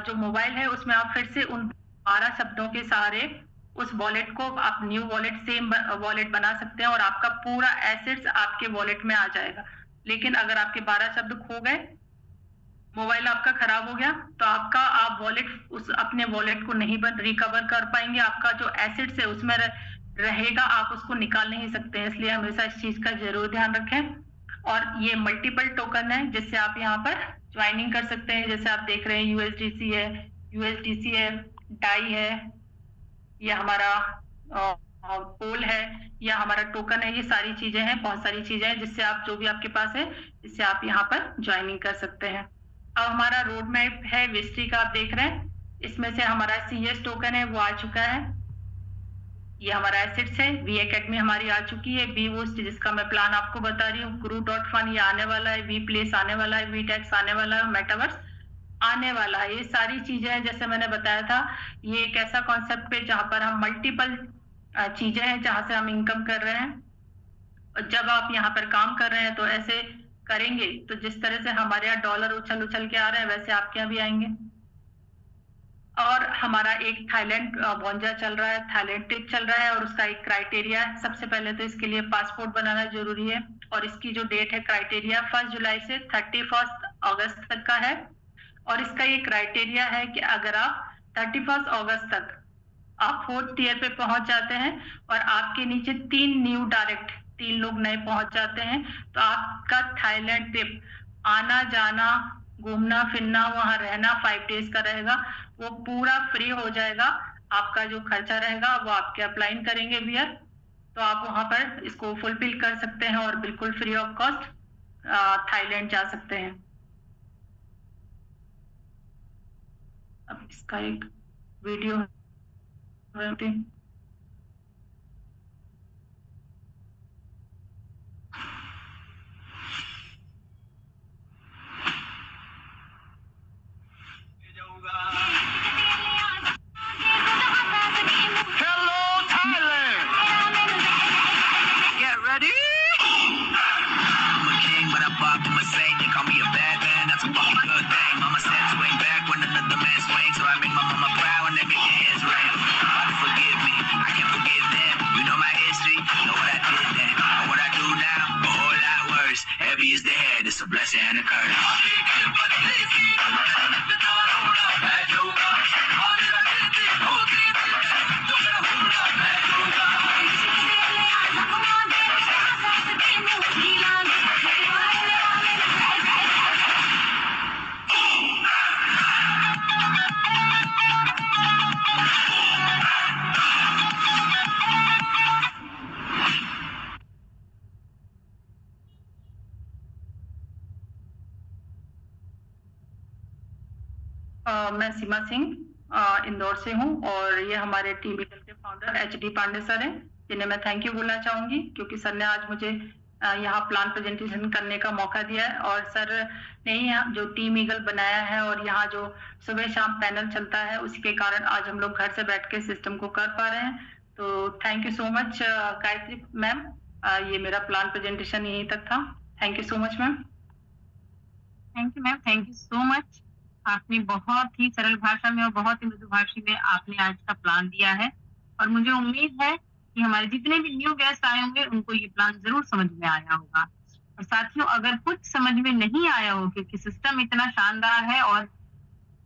जो मोबाइल है उसमें आप फिर से उन 12 शब्दों के सहारे उस वॉलेट को आप न्यू वॉलेट, सेम वॉलेट बना सकते हैं और आपका पूरा एसेट्स आपके वॉलेट में आ जाएगा। लेकिन अगर आपके 12 शब्द खो गए, मोबाइल आपका खराब हो गया, तो आप वॉलेट उस अपने वॉलेट को नहीं रिकवर कर पाएंगे। आपका जो एसेट्स है उसमें रहेगा, आप उसको निकाल नहीं सकते हैं। इसलिए हमेशा इस चीज का जरूर ध्यान रखें। और ये मल्टीपल टोकन है जिससे आप यहाँ पर ज्वाइनिंग कर सकते हैं। जैसे आप देख रहे हैं यूएसडीसी है, डाई है, ये हमारा पोल है, या हमारा टोकन है। ये सारी चीजें हैं, बहुत सारी चीजें हैं जिससे आप जो भी आपके पास है इससे आप यहाँ पर ज्वाइनिंग कर सकते हैं। अब हमारा रोड मैप है विस्ट्री का, आप देख रहे हैं इसमें से हमारा CS टोकन है वो आ चुका है। ये हमारा एसेट्स है। वी एकेडमी हमारी आ चुकी है। वी वोस्ट जिसका मैं प्लान आपको बता रही हूँ, Guru.fun ये आने वाला है, वी प्लेस आने वाला है, वी टैक्स आने वाला है, मेटावर्स आने वाला है। ये सारी चीजें हैं जैसे मैंने बताया था। ये एक ऐसा कॉन्सेप्ट है जहां पर हम मल्टीपल चीजें हैं जहां से हम इनकम कर रहे हैं। और जब आप यहाँ पर काम कर रहे हैं तो ऐसे करेंगे तो जिस तरह से हमारे यहाँ डॉलर उछल उछल के आ रहे हैं वैसे आपके यहाँ भी आएंगे। और हमारा एक थाईलैंड भोंजा चल रहा है, थाईलैंड ट्रिप चल रहा है और उसका एक क्राइटेरिया है। सबसे पहले तो इसके लिए पासपोर्ट बनाना जरूरी है और इसकी जो डेट है क्राइटेरिया 1 जुलाई से 31 अगस्त तक का है। और इसका ये क्राइटेरिया है कि अगर आप 31 अगस्त तक आप 4th ईयर पे पहुंच जाते हैं और आपके नीचे 3 लोग नए पहुंच जाते हैं तो आपका थाईलैंड ट्रिप आना जाना घूमना फिरना वहां रहना 5 डेज का रहेगा, वो पूरा फ्री हो जाएगा। आपका जो खर्चा रहेगा वो आपके अप्लाइन करेंगे वियर, तो आप वहां पर इसको फुलफिल कर सकते हैं और बिल्कुल फ्री ऑफ कॉस्ट थाईलैंड जा सकते हैं। अब इसका एक video It's a blessing and a curse. मैं सीमा सिंह इंदौर से हूँ और ये हमारे टीम ईगल के फाउंडर HD पांडे सर हैं, जिन्हें मैं थैंक यू बोलना चाहूंगी क्योंकि सर ने आज मुझे यहाँ प्लान प्रेजेंटेशन करने का मौका दिया है। और सर ने ही जो टीम ईगल बनाया है और यहाँ जो सुबह शाम पैनल चलता है उसके कारण आज हम लोग घर से बैठ के सिस्टम को कर पा रहे हैं। तो thank you so much Gayatri ma'am ये मेरा प्लान प्रेजेंटेशन यहीं तक था। Thank you so much ma'am. Thank you ma'am, thank you so much. आपने बहुत ही सरल भाषा में और बहुत ही मृदुभाषी में आपने आज का प्लान दिया है, और मुझे उम्मीद है कि हमारे जितने भी न्यू गेस्ट आए होंगे उनको ये प्लान जरूर समझ में आया होगा। और साथियों, अगर कुछ समझ में नहीं आया हो, क्योंकि सिस्टम इतना शानदार है और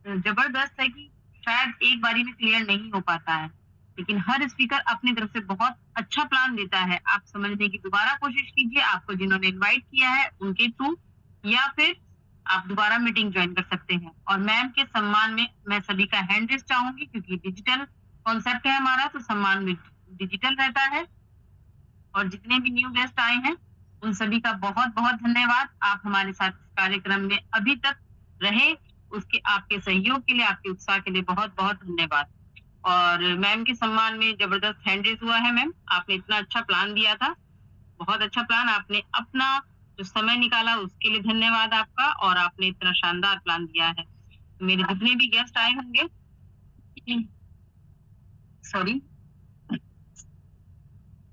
जबरदस्त है कि शायद एक बारी में क्लियर नहीं हो पाता है, लेकिन हर स्पीकर अपनी तरफ से बहुत अच्छा प्लान देता है। आप समझने की दोबारा कोशिश कीजिए, आपको जिन्होंने इनवाइट किया है उनके थ्रू, या फिर आप दोबारा मीटिंग ज्वाइन कर सकते हैं। और मैम के सम्मान में मैं सभी का हैंड रेस चाहूंगी, क्योंकि डिजिटल कॉन्सेप्ट है हमारा, तो सम्मान में डिजिटल रहता है। और जितने भी न्यू गेस्ट आए हैं उन सभी का बहुत बहुत धन्यवाद। आप हमारे साथ इस कार्यक्रम में अभी तक रहे, उसके आपके सहयोग के लिए, आपके उत्साह के लिए बहुत बहुत धन्यवाद। और मैम के सम्मान में जबरदस्त हैंड रेस हुआ है। मैम, आपने इतना अच्छा प्लान दिया था, बहुत अच्छा प्लान। आपने अपना जो समय निकाला उसके लिए धन्यवाद आपका, और आपने इतना शानदार प्लान दिया है। मेरे जितने भी गेस्ट आए होंगे, सॉरी,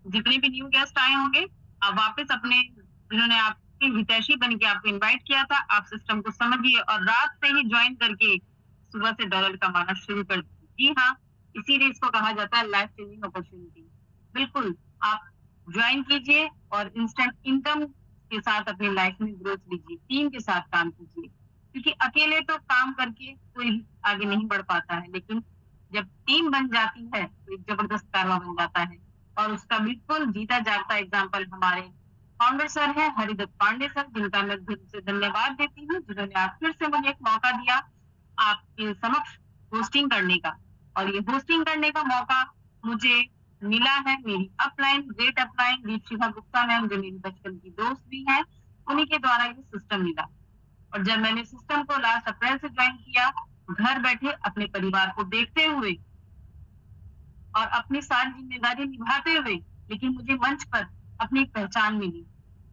जितने भी न्यू गेस्ट आए होंगे, आप वापस अपने, जिन्होंने आपके हितैषी बन के आपको इनवाइट किया था, आप सिस्टम को समझिए और रात से ही ज्वाइन करके सुबह से डॉलर कमाना शुरू कर दीजिए। जी हाँ, इसीलिए इसको कहा जाता है लाइफ चेंजिंग अपॉर्चुनिटी। बिल्कुल, आप ज्वाइन कीजिए और इंस्टेंट इनकम के साथ अपनी लाइफ में ग्रोथ लीजिए। टीम के साथ काम कीजिए, क्योंकि अकेले तो काम करके कोई आगे नहीं बढ़ पाता है, लेकिन जब टीम बन जाती है तो एक जबरदस्त कारवा बन जाता है। और उसका बिल्कुल जीता जागता एग्जाम्पल हमारे फाउंडर सर है, हरिदत्त पांडे सर, जिनका मैं दिल से धन्यवाद देती हूँ, जिन्होंने आज फिर से मुझे एक मौका दिया आपके समक्ष होस्टिंग करने का। और ये होस्टिंग करने का मौका मुझे मिला है मेरी upline, great upline Deepshikha Gupta ma'am, जो मेरी बचपन की दोस्त भी है, उन्हीं के द्वारा ये सिस्टम मिला। और जब मैंने सिस्टम को लास्ट अप्रैल से ज्वाइन किया, घर बैठे अपने परिवार को देखते हुए और अपनी सारी जिम्मेदारी निभाते हुए, लेकिन मुझे मंच पर अपनी एक पहचान मिली,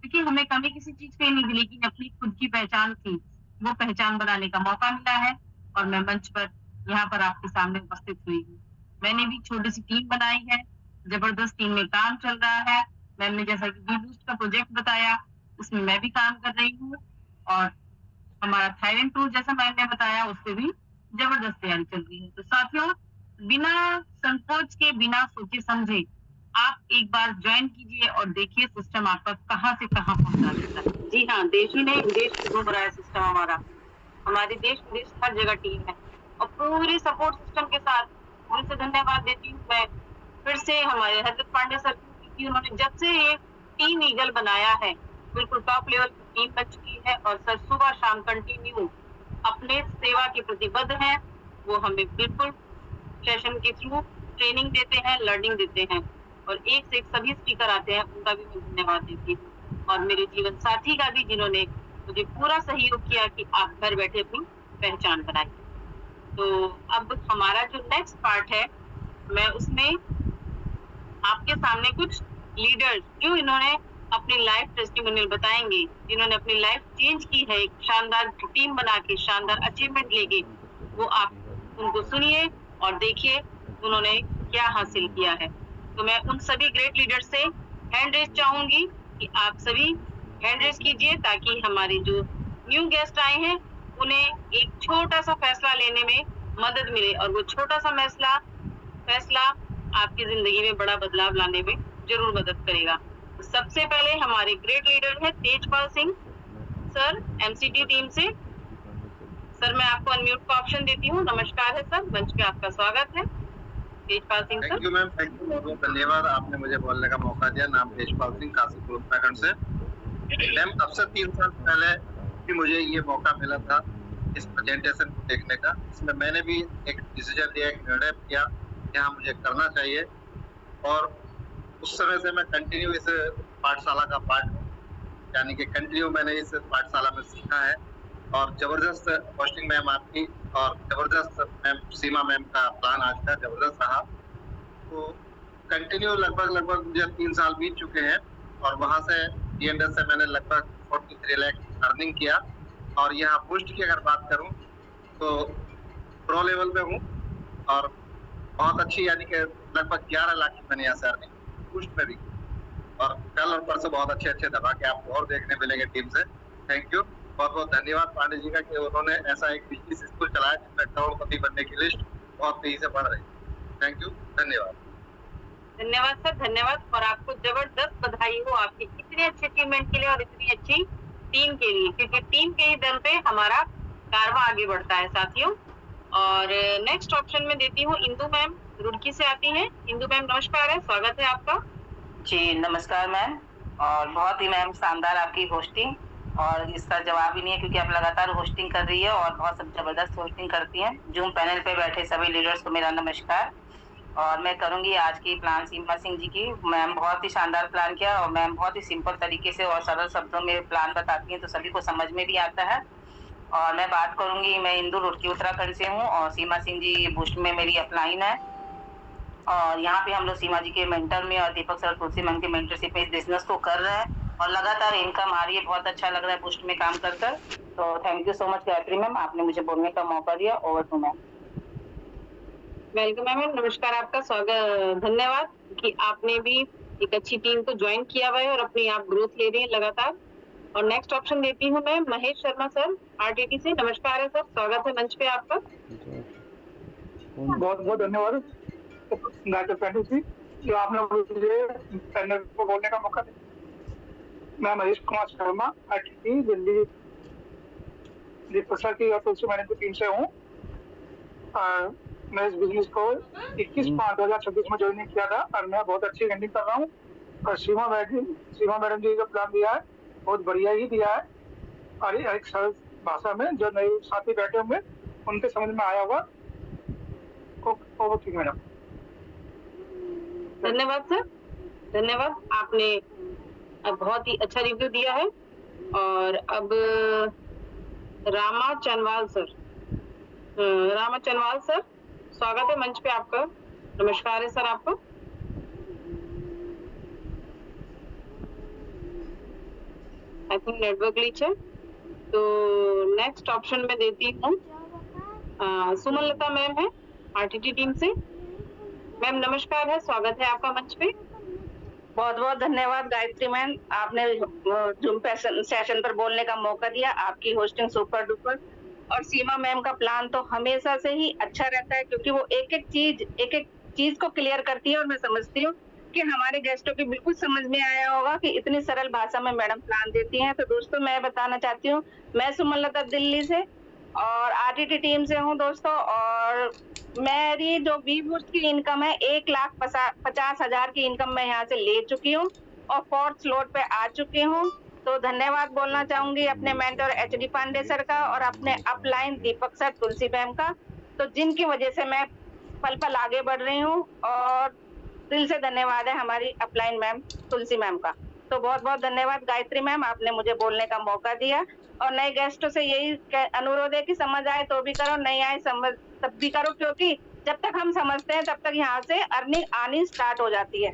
क्योंकि हमें कमी किसी चीज पे नहीं थी, लेकिन अपनी खुद की पहचान थी, वो पहचान बनाने का मौका मिला है। और मैं मंच पर यहाँ पर आपके सामने उपस्थित हुई हूँ। मैंने भी छोटी सी टीम बनाई है, जबरदस्त टीम में काम चल रहा है। मैम ने जैसा कि बूस्ट का प्रोजेक्ट बताया, उसमें मैं भी काम कर रही हूँ। और हमारा थाईलैंड टूर जैसा मैम ने बताया, उस पर भी जबरदस्त तैयारी चल रही है। तो साथियों, बिना संकोच के, बिना सोचे समझे आप एक बार ज्वाइन कीजिए और देखिए सिस्टम आपका कहाँ से कहाँ पहुंचा देता है। जी हाँ, देश ही नहीं विदेश घूम रहा है सिस्टम हमारा। हमारे देश विदेश हर जगह टीम है, और पूरी सपोर्ट सिस्टम के साथ दिल से धन्यवाद देती हूँ मैं फिर से हमारे हरिदत्त पांडे सर, क्योंकि उन्होंने जब से ये टीम ईगल बनाया है, बिल्कुल टॉप लेवल की टीम बन चुकी है। और सर सुबह शाम कंटिन्यू अपने सेवा के प्रतिबद्ध हैं। वो हमें बिल्कुल सेशन के थ्रू ट्रेनिंग देते हैं, लर्निंग देते हैं, और एक से एक सभी स्पीकर आते हैं, उनका भी मैं धन्यवाद देती हूँ। और मेरे जीवन साथी का भी, जिन्होंने मुझे पूरा सहयोग किया कि आप घर बैठे अपनी पहचान बनाइए। तो अब हमारा जो नेक्स्ट पार्ट है, मैं उसमें आपके सामने कुछ लीडर्स जो इन्होंने अपनी लाइफ टेस्टिमोनियल बताएंगे, जिन्होंने अपनी लाइफ चेंज की है, एक शानदार टीम बना के, शानदार अचीवमेंट लेके, वो आप उनको सुनिए और देखिए उन्होंने क्या हासिल किया है। तो मैं उन सभी ग्रेट लीडर से हैंड रेस चाहूंगी कि आप सभी हैंड रेस कीजिए, ताकि हमारे जो न्यू गेस्ट आए हैं उन्हें एक छोटा सा फैसला लेने में मदद मिले, और वो छोटा सा फैसला आपकी जिंदगी में बड़ा बदलाव लाने में जरूर मदद करेगा। तो सबसे पहले हमारे ग्रेट लीडर है Tejpal Singh sir, MCT team से। सर, मैं आपको अनम्यूट का ऑप्शन देती हूँ। नमस्कार है सर, मंच पे आपका स्वागत है। Tejpal Singh sir. Thank you ma'am, thank you, बहुत बहुत धन्यवाद, आपने मुझे बोलने का मौका दिया। नाम तेजपाल सिंह, काशीपुर उत्तराखंड से। मैम, अब से 3 साल पहले भी मुझे ये मौका मिला था इस प्रेजेंटेशन को देखने का। इसमें मैंने भी एक डिसीजन लिया, एक निर्णय किया कि हाँ मुझे करना चाहिए, और उस समय से मैं कंटिन्यू इस पाठशाला का पार्ट हूँ, यानी कि कंटिन्यू मैंने इस पाठशाला में सीखा है। और जबरदस्त होस्टिंग मैम आपकी, और जबरदस्त मैम सीमा मैम का प्लान आज का जबरदस्त रहा। तो कंटिन्यू लगभग मुझे 3 साल बीत चुके हैं, और वहाँ से DNS से मैंने लगभग 43 लाख अर्निंग किया। और यहाँ बूस्ट की अगर बात करूँ तो प्रो लेवल पे हूँ, और बहुत अच्छी, यानी कि लगभग 11 लाख की मैंने यहाँ से अर्निंग बूस्ट में भी। और कल और परसों बहुत अच्छे अच्छे धमाके आपको और देखने मिलेंगे टीम से। थैंक यू, बहुत बहुत धन्यवाद पांडे जी का कि उन्होंने ऐसा एक बिजनेस स्कूल चलाया जिसमें करोड़पति बनने की लिस्ट बहुत तेजी से बढ़ रही है। थैंक यू, धन्यवाद। धन्यवाद सर, धन्यवाद। और आपको जबरदस्त बधाई हो आपकी इतने अच्छे अचीवमेंट के लिए और इतनी अच्छी टीम के लिए, क्योंकि टीम के ही दम पे हमारा कारवां आगे बढ़ता है साथियों। और नेक्स्ट ऑप्शन में देती हूँ इंदु मैम, रुड़की से आती हैं। इंदु मैम नमस्कार है, स्वागत है आपका। जी नमस्कार मैम, और बहुत ही मैम शानदार आपकी होस्टिंग, और इसका जवाब ही नहीं है क्योंकि आप लगातार होस्टिंग कर रही है और बहुत सब जबरदस्त होस्टिंग करती हैं। जूम पैनल पे बैठे सभी लीडर्स को मेरा नमस्कार। और मैं करूंगी आज की प्लान सीमा सिंह जी की। मैम बहुत ही शानदार प्लान किया और मैम बहुत ही सिंपल तरीके से और सरल शब्दों में प्लान बताती हैं तो सभी को समझ में भी आता है। और मैं बात करूंगी, मैं इंदु रुड़की उत्तराखंड से हूँ और सीमा सिंह जी बूस्ट में मेरी अपलाइन है। और यहाँ पे हम लोग सीमा जी के मेंटर में और दीपक सर तुलसी मैम के मेंटरशिप में इस बिजनेस को कर रहे हैं और लगातार इनकम आ रही है। बहुत अच्छा लग रहा है बूस्ट में काम कर कर। तो thank you so much Gayatri ma'am, आपने मुझे बोलने का मौका दिया। Over to ma'am. Welcome ma'am, नमस्कार, आपका स्वागत, धन्यवाद कि आपने भी एक अच्छी टीम को ज्वाइन किया हुआ है और अपनी आप ग्रोथ ले रही है लगातार। और नेक्स्ट ऑप्शन देती हूँ मैं महेश शर्मा सर, आरटीटी से। नमस्कार है सर, स्वागत है मंच पे आपका। बहुत बहुत धन्यवाद डॉक्टर पैंडू जी, जो आपने मुझे पैनल को बोलने का मौका दिया। मैं महेश कुमार शर्मा, आरटीटी दिल्ली, दीपक सर की और तुलसी मैडम की टीम से हूँ। मैं इस बिजनेस को 21/5/2026 में ज्वाइन किया था और मैं बहुत अच्छी रनिंग कर रहा हूँ। और सीमा मैडम जी जो प्लान दिया है बहुत बढ़िया ही दिया है और एक सरल भाषा में जो नए साथी बैठे होंगे उनके समझ में आया होगा। ठीक मैडम, धन्यवाद सर, धन्यवाद, आपने बहुत ही अच्छा रिव्यू दिया है। और अब रामा चनवाल सर, स्वागत है मंच पे आपका। नमस्कार है सर आपको। आई थिंक नेटवर्क ग्लिच है, तो नेक्स्ट ऑप्शन में देती हूँ सुमन लता मैम है, आरटीटी टीम से। मैम नमस्कार है, स्वागत है आपका मंच पे। बहुत बहुत धन्यवाद गायत्री मैम, आपने जूम सेशन पर बोलने का मौका दिया। आपकी होस्टिंग सुपर डुपर। और सीमा मैम का प्लान तो हमेशा से ही अच्छा रहता है क्योंकि वो एक एक चीज को क्लियर करती है। और मैं समझती हूँ कि हमारे गेस्टों की बिल्कुल समझ में आया होगा कि इतनी सरल भाषा में मैडम प्लान देती हैं। तो दोस्तों मैं बताना चाहती हूँ, मैं सुमन लता दिल्ली से और आरटीटी टीम से हूँ दोस्तों। और मेरी जो बी बूस्ट की इनकम है 1,50,000 की इनकम मैं यहाँ से ले चुकी हूँ और 4th स्लॉट पे आ चुकी हूँ। तो धन्यवाद बोलना चाहूंगी अपने मेंटर एचडी पांडे सर का और अपने अपलाइन दीपक सर तुलसी मैम का, तो जिनकी वजह से मैं पल पल आगे बढ़ रही हूँ। और दिल से धन्यवाद है हमारी अपलाइन मैम तुलसी मैम का। तो बहुत बहुत धन्यवाद गायत्री मैम, आपने मुझे बोलने का मौका दिया। और नए गेस्टों से यही अनुरोध है कि समझ आए तो भी करो, नहीं आए समझ तब भी करो, क्योंकि जब तक हम समझते हैं तब तक यहाँ से अर्निंग आनी स्टार्ट हो जाती है।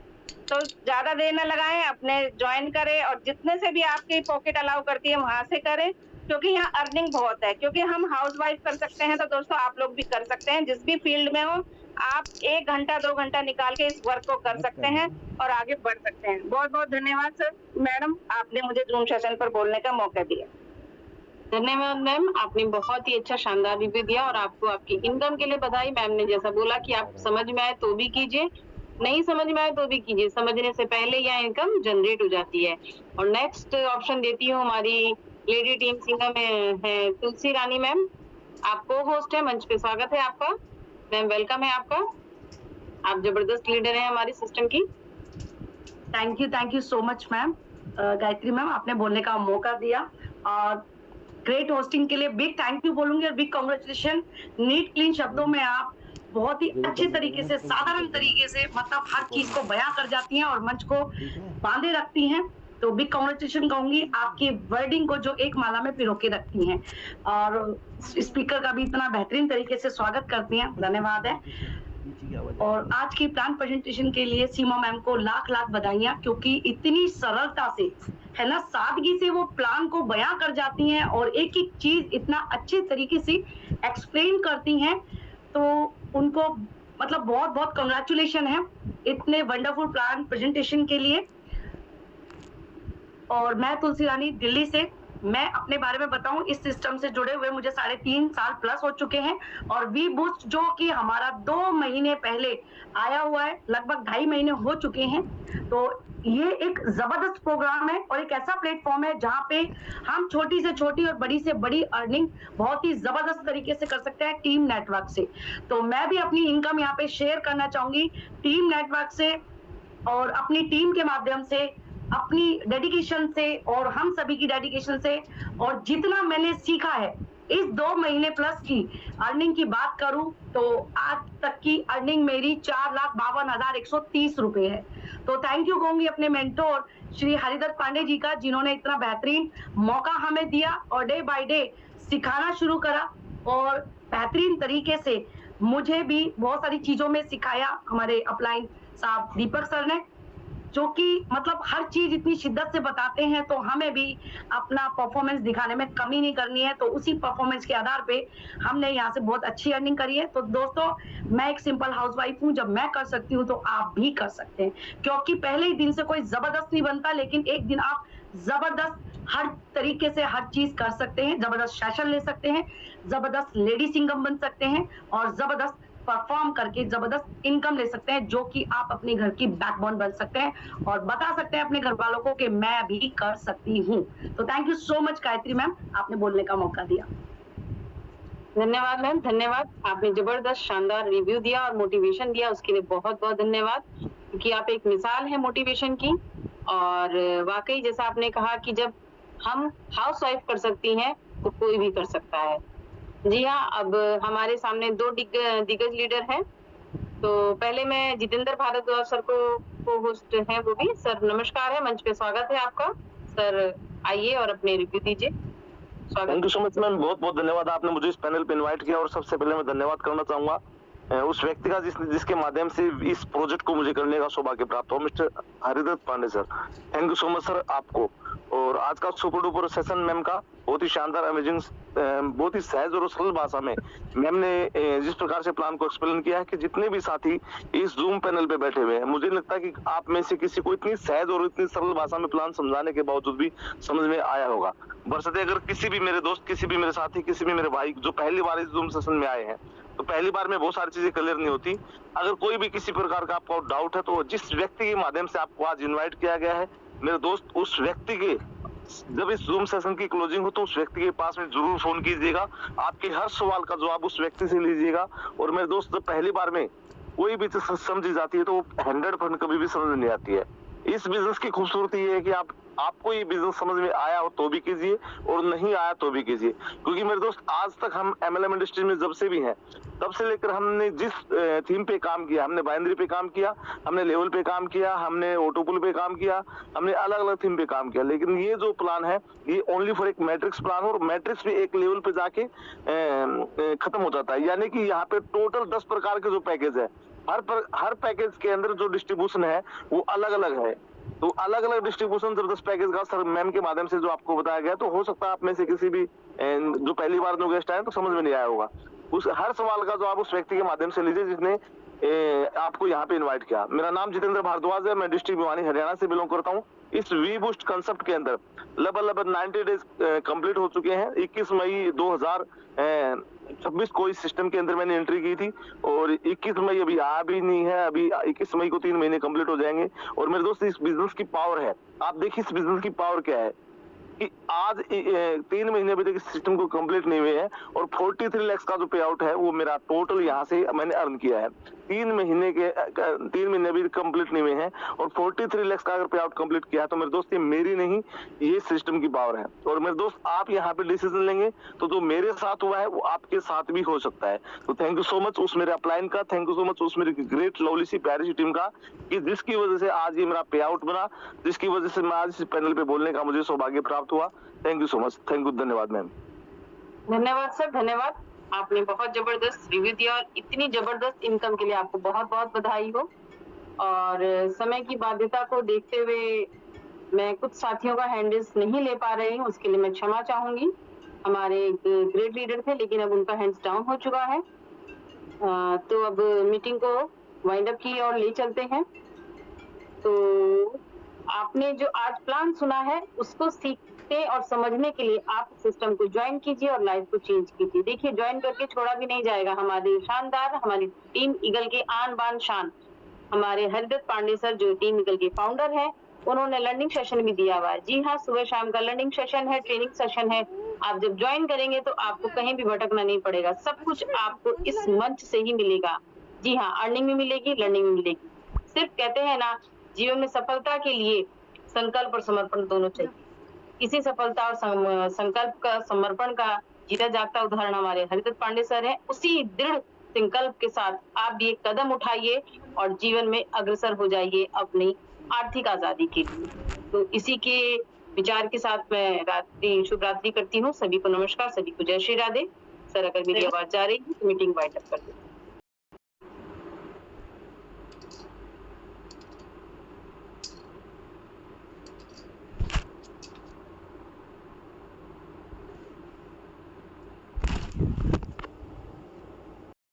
तो ज्यादा देर न लगाएं, अपने ज्वाइन करें और जितने से भी आपकी पॉकेट अलाउ करती है वहां से करें, क्योंकि यहाँ अर्निंग बहुत है। क्योंकि हम हाउसवाइफ कर सकते हैं तो दोस्तों आप लोग भी कर सकते हैं, जिस भी फील्ड में हो आप 1 घंटा 2 घंटा निकाल के इस वर्क को कर सकते हैं और आगे बढ़ सकते हैं। बहुत बहुत धन्यवाद सर मैडम, आपने मुझे जूम सेशन पर बोलने का मौका दिया। धन्यवाद मैम, आपने बहुत ही अच्छा शानदार रिव्यू दिया और आपको आपकी इनकम के लिए बधाई। मैम ने जैसा बोला कि आप समझ में आए तो भी कीजिए, नहीं समझ में आए तो भी कीजिए, समझने से पहले यह इनकम जनरेट हो जाती है। और नेक्स्ट ऑप्शन देती हूँ हमारी लेडी टीम सिंगर में है तुलसी रानी मैम, आपको होस्ट है, मंच पे स्वागत है आपका। मैम वेलकम है आपका, आप जबरदस्त लीडर हैं हमारी सिस्टम की। Thank you so much ma'am. Gayatri ma'am, आपने बोलने का मौका दिया और ग्रेट होस्टिंग के लिए बिग थैंक यू बोलूंगी और बिग कांग्रेचुलेशन। नीट क्लीन शब्दों में आप बहुत ही अच्छे तरीके से, साधारण तरीके से मतलब हर चीज को बयां कर जाती हैं और मंच को बांधे रखती हैं। तो बिग कांग्रेचुलेशन कहूंगी, आपकी वर्डिंग को जो एक माला में पिरो के रखती हैं और स्पीकर का भी इतना बेहतरीन तरीके से स्वागत करती हैं, धन्यवाद है। और आज की प्लान प्रेजेंटेशन के लिए सीमा मैम को लाख लाख बधाइयां, क्योंकि इतनी सरलता से है ना, सादगी से वो प्लान को बयां कर जाती हैं और एक एक चीज इतना अच्छे तरीके से एक्सप्लेन करती हैं। तो उनको मतलब बहुत बहुत कंग्रेचुलेशन है इतने वंडरफुल प्लान प्रेजेंटेशन के लिए। और मैं तुलसी रानी दिल्ली से। मैं अपने बारे में बताऊं, इस सिस्टम से जुड़े हुए मुझे 3.5 साल प्लस हो चुके हैं और वी बूस्ट जो कि हमारा 2 महीने पहले आया हुआ है, लगभग 2.5 महीने हो चुके हैं। तो ये एक जबरदस्त प्रोग्राम है और एक ऐसा प्लेटफॉर्म है जहां पे हम छोटी से छोटी और बड़ी से बड़ी अर्निंग बहुत ही जबरदस्त तरीके से कर सकते हैं टीम नेटवर्क से। तो मैं भी अपनी इनकम यहाँ पे शेयर करना चाहूंगी टीम नेटवर्क से और अपनी टीम के माध्यम से, अपनी डेडिकेशन से और हम सभी की डेडिकेशन से, और जितना मैंने सीखा है इस 2 महीने प्लस की अर्निंग की बात करूं तो आज तक की अर्निंग मेरी 4,52,130 रुपए है। तो थैंक यू कहूंगी अपने मेंटोर श्री हरिदत्त पांडे जी का, जिन्होंने इतना बेहतरीन मौका हमें दिया और डे बाय डे सिखाना शुरू करा और बेहतरीन तरीके से मुझे भी बहुत सारी चीजों में सिखाया। हमारे अपलाइन साहब दीपक सर ने, जो कि मतलब हर चीज इतनी शिद्दत से बताते हैं, तो हमें भी अपना परफॉर्मेंस दिखाने में कमी नहीं करनी है। तो उसी परफॉर्मेंस के आधार पे हमने यहाँ से बहुत अच्छी अर्निंग करी है। तो दोस्तों, मैं एक सिंपल हाउसवाइफ हूँ, जब मैं कर सकती हूँ तो आप भी कर सकते हैं, क्योंकि पहले ही दिन से कोई जबरदस्त नहीं बनता, लेकिन एक दिन आप जबरदस्त हर तरीके से हर चीज कर सकते हैं। जबरदस्त सेशन ले सकते हैं, जबरदस्त लेडी सिंगम बन सकते हैं और जबरदस्त परफॉर्म करके जबरदस्त इनकम ले सकते हैं, जो कि आप अपने घर की बैकबोन बन सकते हैं और बता सकते हैं अपने घर वालों को कि मैं भी कर सकती हूँ। तो thank you so much Gayatri ma'am, आपने बोलने का मौका दिया। धन्यवाद मैम, धन्यवाद। आपने जबरदस्त शानदार रिव्यू दिया और मोटिवेशन दिया, उसके लिए बहुत बहुत धन्यवाद, क्योंकि आप एक मिसाल है मोटिवेशन की। और वाकई जैसा आपने कहा कि जब हम हाउस वाइफ कर सकती हैं तो कोई भी कर सकता है। जी हाँ, अब हमारे सामने 2 दिग्गज लीडर हैं। तो पहले मैं जितेंद्र भारद्वाज सर को होस्ट हैं, वो भी। सर नमस्कार है, मंच पे स्वागत है आपका। सर आइए और अपने रिव्यू दीजिए। Thank you so much ma'am, बहुत बहुत धन्यवाद, आपने मुझे इस पैनल पे इनवाइट किया। और सबसे पहले मैं धन्यवाद करना चाहूंगा उस व्यक्ति का जिसके माध्यम से इस प्रोजेक्ट को मुझे करने का सौभाग्य प्राप्त हो, mister Haridatt Pandey sir. Thank you so much sir आपको। और आज का सुपर डुपर सेशन मैम का बहुत ही शानदार, अमेजिंग, बहुत ही सहज और सरल भाषा में मैम ने जिस प्रकार से प्लान को एक्सप्लेन किया है कि जितने भी साथी इस जूम पैनल पे बैठे हुए हैं, मुझे लगता है कि आप में से किसी को इतनी सहज और इतनी सरल भाषा में प्लान समझाने के बावजूद भी समझ में आया होगा। बशर्ते अगर किसी भी मेरे दोस्त, किसी भी मेरे साथी, किसी भी मेरे भाई जो पहली बार इस जूम सेशन में आए हैं, तो पहली बार में बहुत सारी चीजें क्लियर नहीं होती। अगर कोई भी किसी प्रकार का आपको डाउट है तो जिस व्यक्ति के माध्यम से आपको आज इनवाइट किया गया है मेरे दोस्त, उस व्यक्ति के जब इस जूम सेशन की क्लोजिंग हो तो उस व्यक्ति के पास में जरूर फोन कीजिएगा। आपके हर सवाल का जवाब उस व्यक्ति से लीजिएगा। और मेरे दोस्त, जब पहली बार में कोई भी चीज समझी जाती है तो 100% कभी भी समझ नहीं आती है। इस बिजनेस की खूबसूरती ये है कि आपको ये बिजनेस समझ में आया हो तो भी कीजिए और नहीं आया तो भी कीजिए। क्योंकि मेरे दोस्त, आज तक हम MLM इंडस्ट्री में जब से भी हैं, तब से लेकर हमने जिस थीम पे काम किया, हमने बाइनरी पे काम किया, हमने लेवल पे काम किया, हमने ऑटोपुल पे काम किया, हमने अलग अलग थीम पे काम किया। लेकिन ये जो प्लान है ये ओनली फॉर एक मैट्रिक्स प्लान हो, और मैट्रिक्स भी एक लेवल पे जाके खत्म हो जाता है। यानी कि यहाँ पे टोटल 10 प्रकार के जो पैकेज है, हर पैकेज के अंदर जो डिस्ट्रीब्यूशन है वो अलग अलग है। तो अलग अलग डिस्ट्रीब्यूशन जबरदस्त पैकेज का सर मैम के माध्यम से जो आपको बताया गया, तो हो सकता है आप में से किसी भी जो पहली बार जो गेस्ट आए तो समझ में नहीं आया होगा। उस हर सवाल का जवाब उस व्यक्ति के माध्यम से लीजिए जिसने आपको यहाँ पे इनवाइट किया। मेरा नाम जितेंद्र भारद्वाज है, मैं डिस्ट्रिक्ट भिवानी हरियाणा से बिलोंग करता हूँ। इस वी बूस्ट कंसेप्ट के अंदर लगभग 90 डेज कंप्लीट हो चुके हैं। 21 मई 2026 को इस सिस्टम के अंदर मैंने एंट्री की थी और 21 मई अभी आ भी नहीं है, अभी 21 मई को 3 महीने कंप्लीट हो जाएंगे। और मेरे दोस्त, इस बिजनेस की पावर है, आप देखिए इस बिजनेस की पावर क्या है कि आज 3 महीने अभी तक इस सिस्टम को कंप्लीट नहीं हुए हैं और 43 लाख का जो पे आउट है वो मेरा टोटल यहाँ से मैंने अर्न किया है। 3 महीने भी कंप्लीट नहीं हुए हैं और 43 लाख का अगर पे आउट कंप्लीट किया है तो मेरे दोस्त ये मेरी नहीं, ये सिस्टम की पावर है। और मेरे दोस्त, आप यहाँ पे डिसीजन लेंगे तो जो मेरे साथ हुआ है वो आपके साथ भी हो सकता है। तो थैंक यू सो मच उस मेरे अपलाइन का, थैंक यू सो मच उस मेरी ग्रेट लवली सी प्यारी सी टीम का, कि जिसकी वजह से आज ये मेरा पे आउट बना, जिसकी वजह से मैं आज इस पैनल पे बोलने का मुझे सौभाग्य प्राप्त हुआ। Thank you so much, thank you, धन्यवाद मैम। धन्यवाद सर, धन्यवाद। आपने बहुत जबरदस्त रिव्यू दिया और इतनी जबरदस्त इनकम के लिए आपको बहुत बहुत बधाई हो। और समय की बाध्यता को देखते हुए मैं कुछ साथियों का हैंडल्स नहीं ले पा रही हूँ, उसके लिए मैं क्षमा चाहूंगी। हमारे ग्रेट लीडर थे लेकिन अब उनका हैंड्स डाउन हो चुका है। तो अब मीटिंग को वाइंड अप की और ले चलते हैं। तो आपने जो आज प्लान सुना है उसको सीखने और समझने के लिए आप सिस्टम को ज्वाइन कीजिए और लाइफ को चेंज कीजिए। देखिए ज्वाइन करके छोड़ा भी नहीं जाएगा। हमारी शानदार हमारी टीम ईगल के आन बान शान हमारे हरिदत्त पांडे सर जो टीम ईगल के फाउंडर है, उन्होंने लर्निंग सेशन भी दिया हुआ है। जी हाँ, सुबह शाम का लर्निंग सेशन है, ट्रेनिंग सेशन है। आप जब ज्वाइन करेंगे तो आपको कहीं भी भटकना नहीं पड़ेगा, सब कुछ आपको इस मंच से ही मिलेगा। जी हाँ, अर्निंग भी मिलेगी, लर्निंग भी मिलेगी। सिर्फ कहते हैं ना, जीवन में सफलता के लिए संकल्प और समर्पण दोनों चाहिए। इसी सफलता और संकल्प का समर्पण का जीता जागता उदाहरण हमारे हरिदत्त पांडे सर है। उसी दृढ़ संकल्प के साथ आप भी एक कदम उठाइए और जीवन में अग्रसर हो जाइए अपनी आर्थिक आजादी के लिए। तो इसी के विचार के साथ मैं शुभ रात्रि करती हूँ। सभी को नमस्कार, सभी को जय श्री राधे। सर अगर मेरी आवाज जा रही है तो मीटिंग वाइंड अप कर दो।